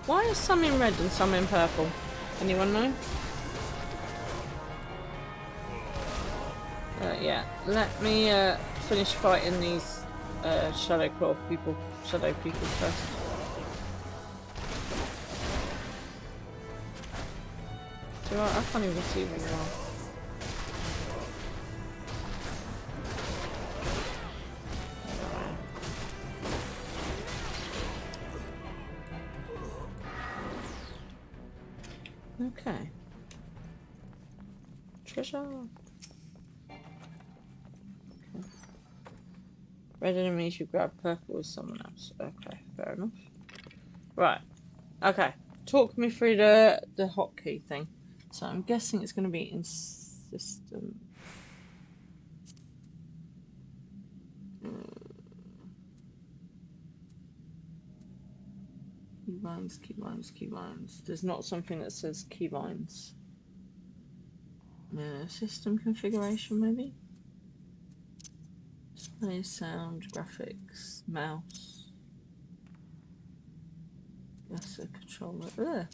Why is some in red and some in purple? Anyone know? Yeah, let me finish fighting these shadow people first. So I can't even see where you are. Okay. Treasure. Okay. Red enemies you grab, purple is someone else. Okay, fair enough. Right. Okay. Talk me through the hotkey thing. So I'm guessing it's going to be in system. Keybinds. There's not something that says keybinds. System configuration, maybe? Display, sound, graphics, mouse. That's a controller. Ugh.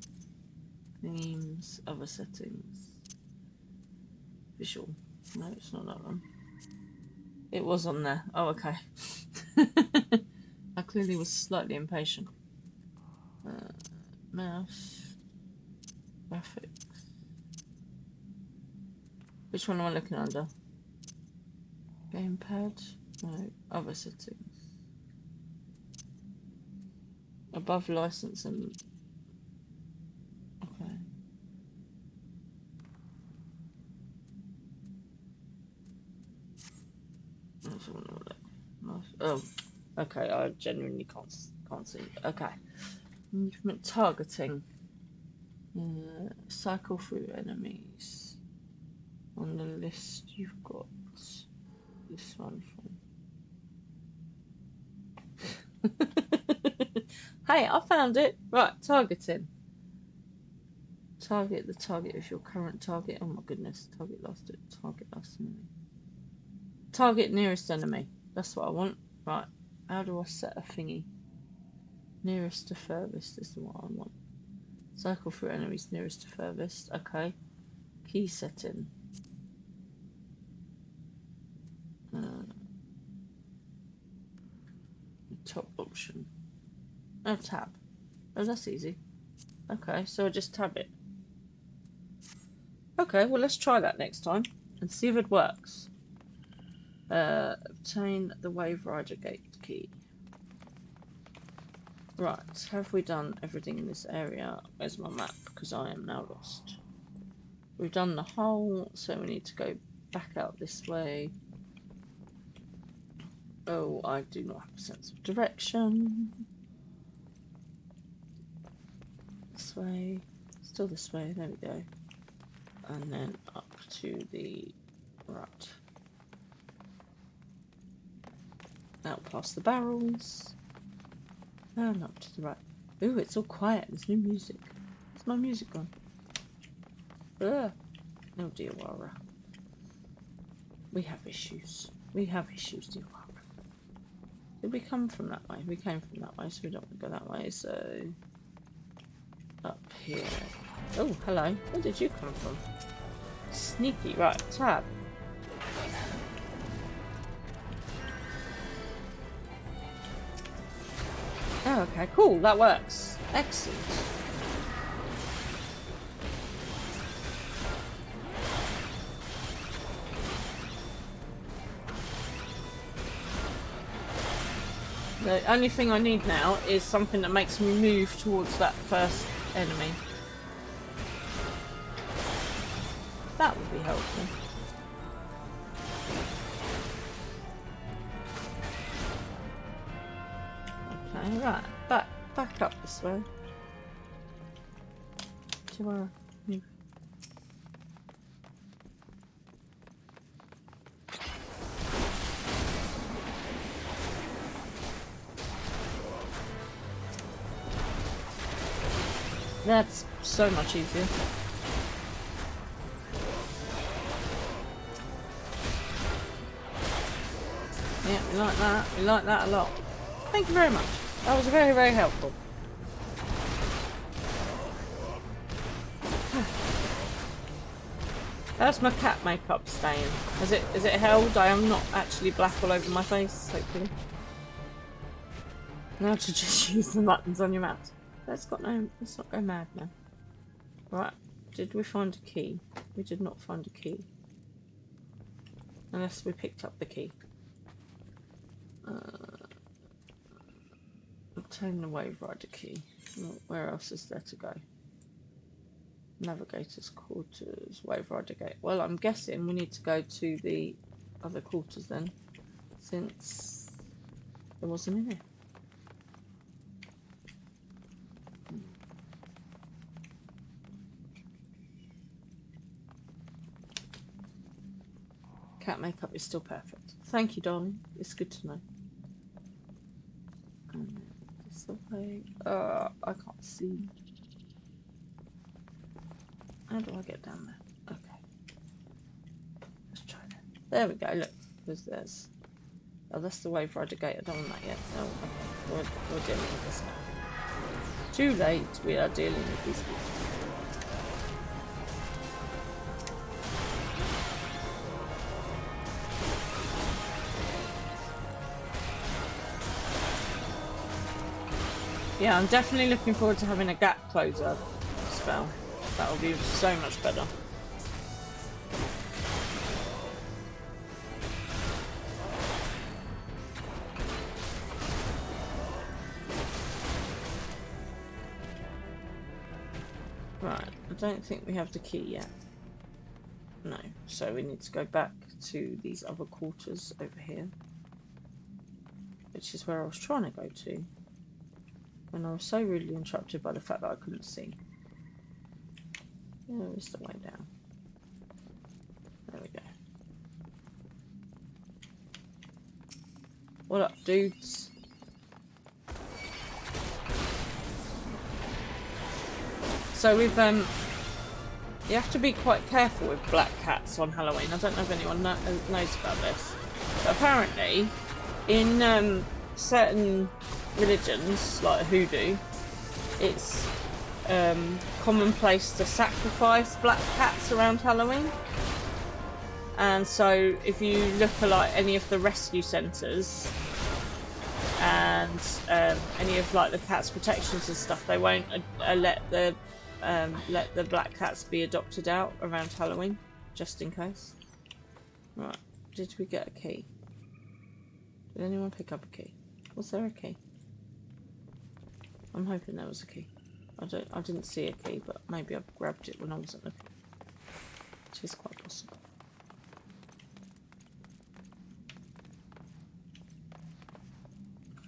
Themes, other settings. Visual. No, it's not that one. It was on there. Oh, okay. I clearly was slightly impatient. Mouse. Graphics. Which one am I looking under? Gamepad? No, other settings. Above license and... Okay. Oh, okay, I genuinely can't see. Okay. Movement targeting. Cycle through enemies. On the list you've got this one from. Hey, I found it! Right, targeting. Target the target of your current target. Oh my goodness. Target last enemy. Target nearest enemy. That's what I want. Right. How do I set a thingy? Nearest to furthest is what I want. Cycle through enemies nearest to furthest. Okay. Key setting. Top option. Oh, tab. Oh, that's easy. Okay, so I just tab it. Okay, well let's try that next time and see if it works. Obtain the Wave Rider Gate key. Right, have we done everything in this area? Where's my map? Because I am now lost. We've done the hole, so we need to go back out this way. Oh, I do not have a sense of direction. This way. Still this way, there we go. And then up to the right. Out past the barrels. And up to the right. Ooh, it's all quiet. There's no music. Where's my music gone? Ugh. Oh dear, Wara. We have issues. We have issues, dear Wara. Did we come from that way? We came from that way, so we don't want to go that way, so... Up here. Oh, hello. Where did you come from? Sneaky. Right, tab. Oh, okay, cool. That works. Excellent. The only thing I need now is something that makes me move towards that first enemy. That would be helpful. Okay, right. Back up this way. Do I move? That's so much easier. Yeah, we like that. We like that a lot. Thank you very much. That was very, very helpful. How's my cat makeup staying? Is it held? I am not actually black all over my face, hopefully. Now to just use the buttons on your mouse. Let's not go mad now. Right, did we find a key? We did not find a key. Unless we picked up the key. Obtain the Wave Rider key. Where else is there to go? Navigator's quarters, Wave Rider gate. Well, I'm guessing we need to go to the other quarters then, since there wasn't in it. Cat makeup is still perfect. Thank you, darling. It's good to know. And this way. I can't see. How do I get down there? Okay. Let's try that. There we go. Look, there's. Oh, that's the Wave Rider gate. I don't want that yet. Oh, okay. We're dealing with this now. Too late. We are dealing with these people. Yeah, I'm definitely looking forward to having a gap closer spell. That will be so much better. Right, I don't think we have the key yet. No, so we need to go back to these other quarters over here, which is where I was trying to go to. And I was so rudely interrupted by the fact that I couldn't see. Where is the way down? There we go. What up, dudes? So we've you have to be quite careful with black cats on Halloween. I don't know if anyone knows about this, but apparently in certain religions like hoodoo, it's commonplace to sacrifice black cats around Halloween. And so if you look at like any of the rescue centres and any of like the cats protections and stuff, they won't let the black cats be adopted out around Halloween, just in case. Right, did we get a key? Did anyone pick up a key? Was there a key? I'm hoping there was a key. I didn't see a key, but maybe I grabbed it when I wasn't looking. Which is quite possible.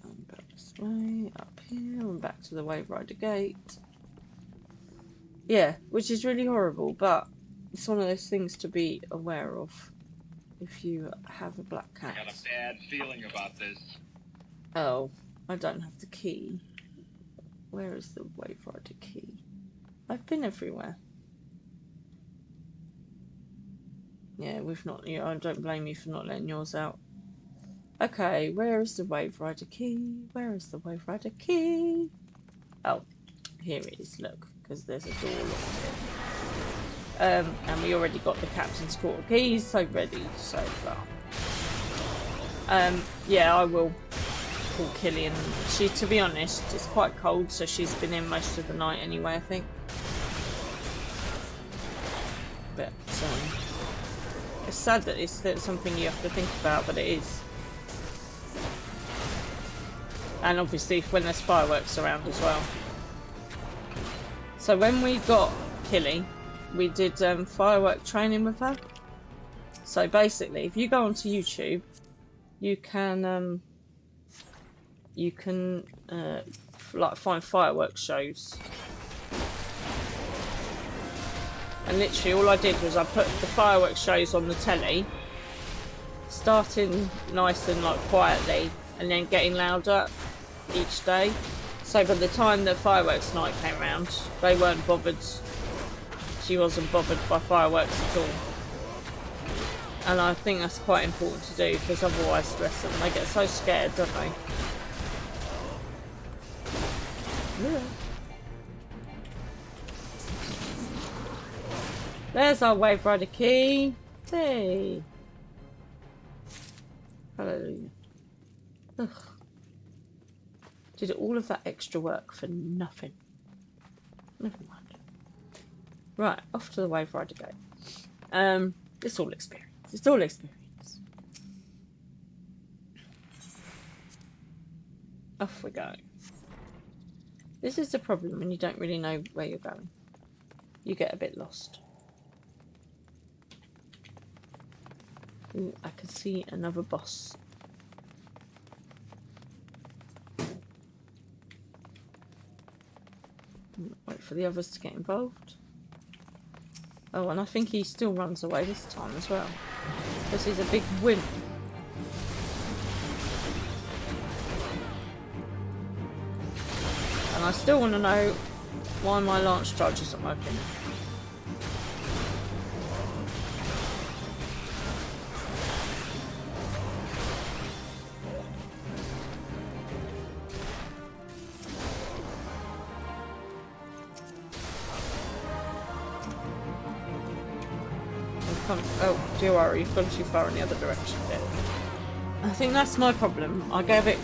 And back this way, up here, and back to the Wave Rider Gate. Yeah, which is really horrible, but it's one of those things to be aware of if you have a black cat. I got a bad feeling about this. Oh, I don't have the key. Where is the Wave Rider key? I've been everywhere. Yeah, we've not. I don't blame you for not letting yours out. Okay, where is the Wave Rider key? Where is the Wave Rider key? Oh, here it is. Look, because there's a door locked here. And we already got the captain's quarter keys, so ready so far. Yeah, I will call Killian. She, to be honest, it's quite cold, so she's been in most of the night anyway, I think. But it's sad that it's something you have to think about, but it is. And obviously when there's fireworks around as well. So when we got Killy, we did firework training with her. So basically, if you go onto YouTube, you can like find fireworks shows. And literally all I did was I put the fireworks shows on the telly, starting nice and like quietly, and then getting louder each day. So by the time the fireworks night came around, they weren't bothered. She wasn't bothered by fireworks at all. And I think that's quite important to do, because otherwise the rest of them, they get so scared, don't they? Yeah. There's our Wave Rider key. Hey. Hallelujah. Ugh. Did all of that extra work for nothing. Never mind. Right, off to the Wave Rider Gate. It's all experience. It's all experience. Off we go. This is the problem when you don't really know where you're going. You get a bit lost. Ooh, I can see another boss. Wait for the others to get involved. Oh, and I think he still runs away this time as well, because he's a big wimp. And I still want to know why my lance charge isn't working. Oh, Jiwara, you've gone too far in the other direction there. I think that's my problem. I get a bit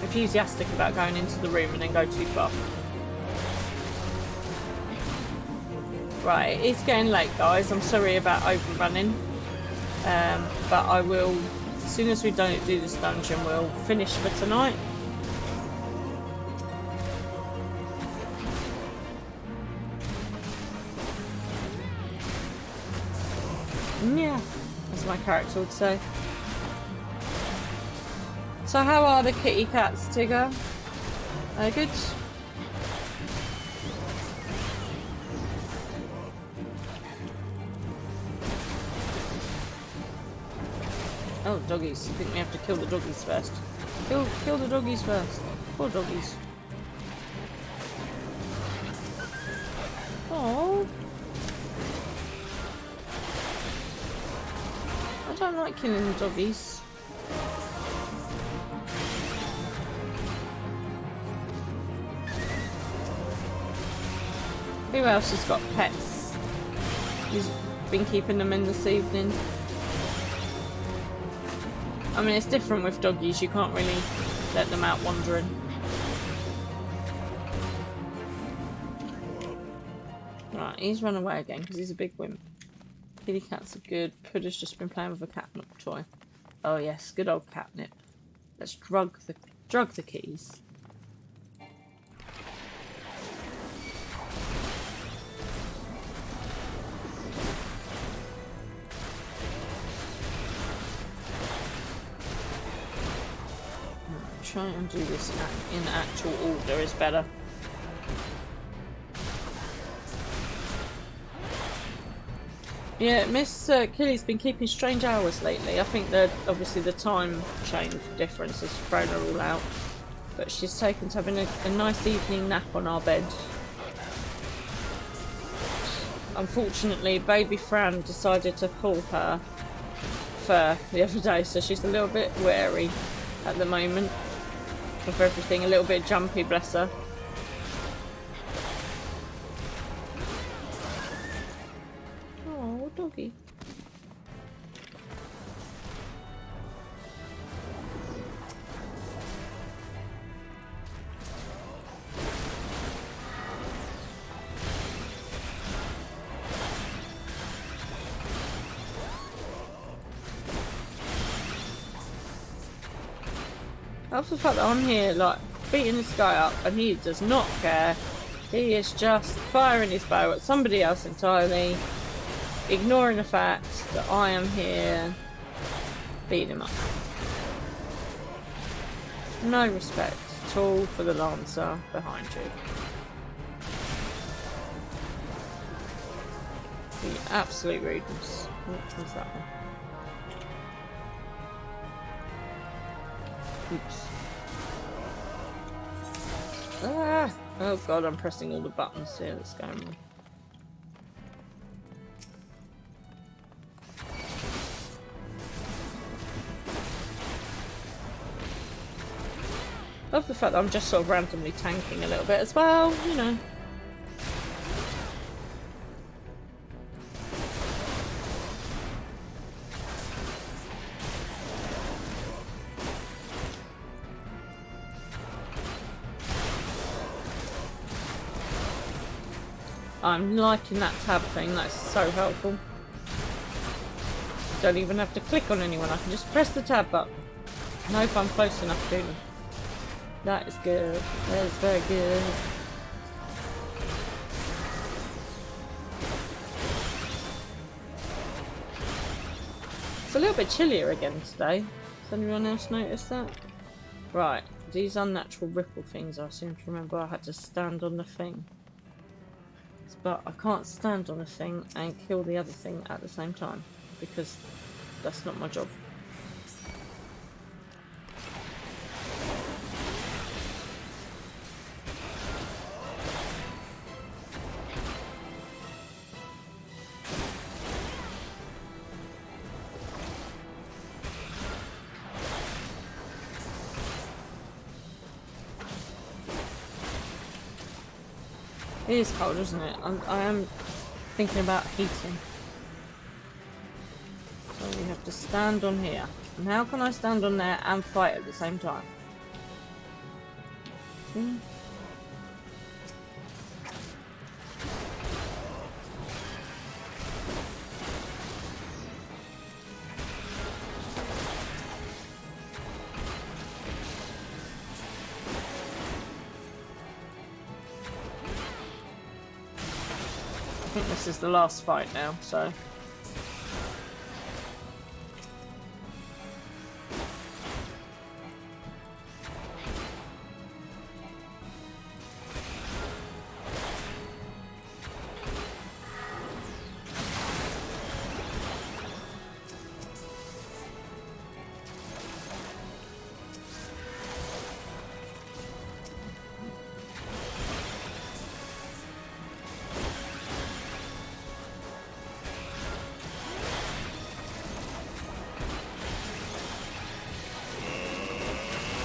enthusiastic about going into the room and then go too far. Right, it's getting late, guys. I'm sorry about overrunning. But I will, as soon as we don't do this dungeon, we'll finish for tonight. Yeah, as my character would say. So how are the kitty cats, Tigger? Are they good? Oh, doggies. I think we have to kill the doggies first. Kill the doggies first. Poor doggies. Oh. I don't like killing the doggies. Who else has got pets? Who's been keeping them in this evening? I mean, it's different with doggies. You can't really let them out wandering. Right, he's run away again because he's a big wimp. Kitty cats are good. Pudder's just been playing with a catnip toy. Oh yes, good old catnip. Let's drug the keys. Try and do this in actual order is better. Yeah, Miss Killy's been keeping strange hours lately. I think that obviously the time change difference has thrown her all out. But she's taken to having a nice evening nap on our bed. Unfortunately, baby Fran decided to pull her fur the other day, so she's a little bit wary at the moment of everything. A little bit jumpy, bless her. Oh, doggy. That's the fact that I'm here, like, beating this guy up, and he does not care. He is just firing his bow at somebody else entirely, ignoring the fact that I am here beating him up. No respect at all for the Lancer behind you. The absolute rudeness. What was that one? Oops. Ah! Oh god, I'm pressing all the buttons here. What's going on? Love the fact that I'm just sort of randomly tanking a little bit as well, you know. I'm liking that tab thing, that's so helpful. Don't even have to click on anyone, I can just press the tab button. No, if I'm close enough to them. That is good. That is very good. It's a little bit chillier again today. Has anyone else noticed that? Right, these unnatural ripple things, I seem to remember I had to stand on the thing. But I can't stand on a thing and kill the other thing at the same time, because that's not my job. It is cold, isn't it? I am thinking about heating. So we have to stand on here. And how can I stand on there and fight at the same time? See? I think this is the last fight now, so...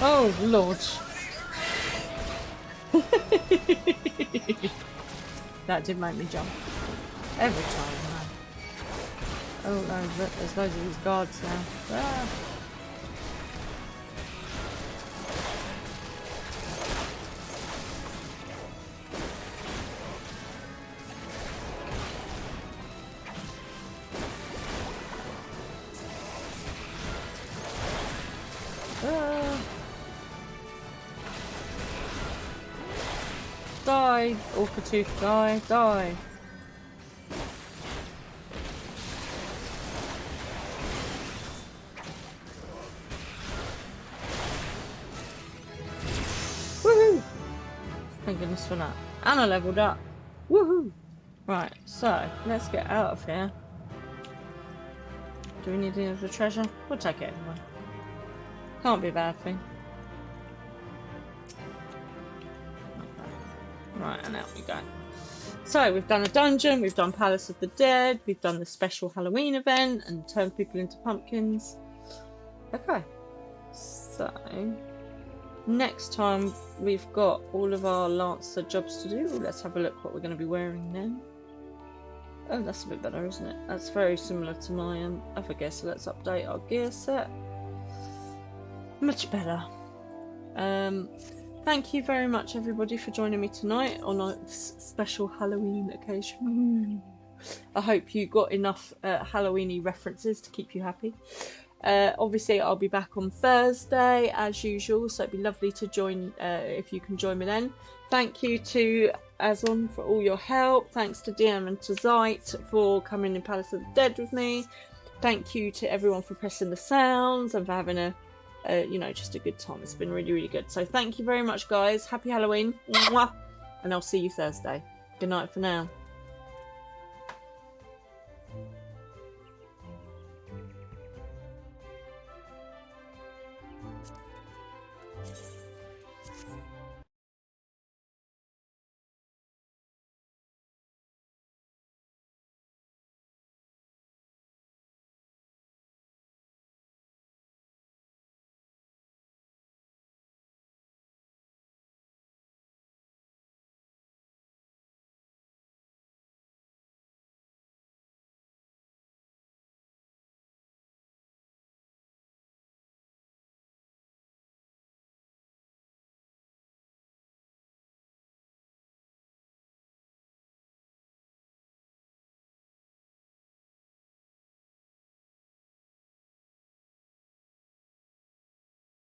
Oh, Lord. That did make me jump. Every time, man. Oh no, look, there's loads of these guards now. Ah. Die! Orca tooth, die, die! Woohoo! Thank goodness for that. And I leveled up. Woohoo! Right, so let's get out of here. Do we need any of the treasure? We'll take it anyway. Can't be a bad thing. Right, and out we go. So we've done a dungeon, we've done Palace of the Dead, we've done the special Halloween event and turned people into pumpkins. Okay, so next time we've got all of our Lancer jobs to do. Let's have a look what we're going to be wearing then. Oh, that's a bit better, isn't it? That's very similar to my other gear, so let's update our gear set. Much better. Thank you very much everybody for joining me tonight on a special Halloween occasion. I hope you got enough Halloweeny references to keep you happy. Obviously I'll be back on Thursday as usual, so it'd be lovely to join if you can join me then. Thank you to Azon for all your help. Thanks to DM and to Zite for coming in Palace of the Dead with me. Thank you to everyone for pressing the sounds and for having a you know, just a good time. It's been really, really good. So thank you very much, guys. Happy Halloween. Mwah! And I'll see you Thursday. Good night for now.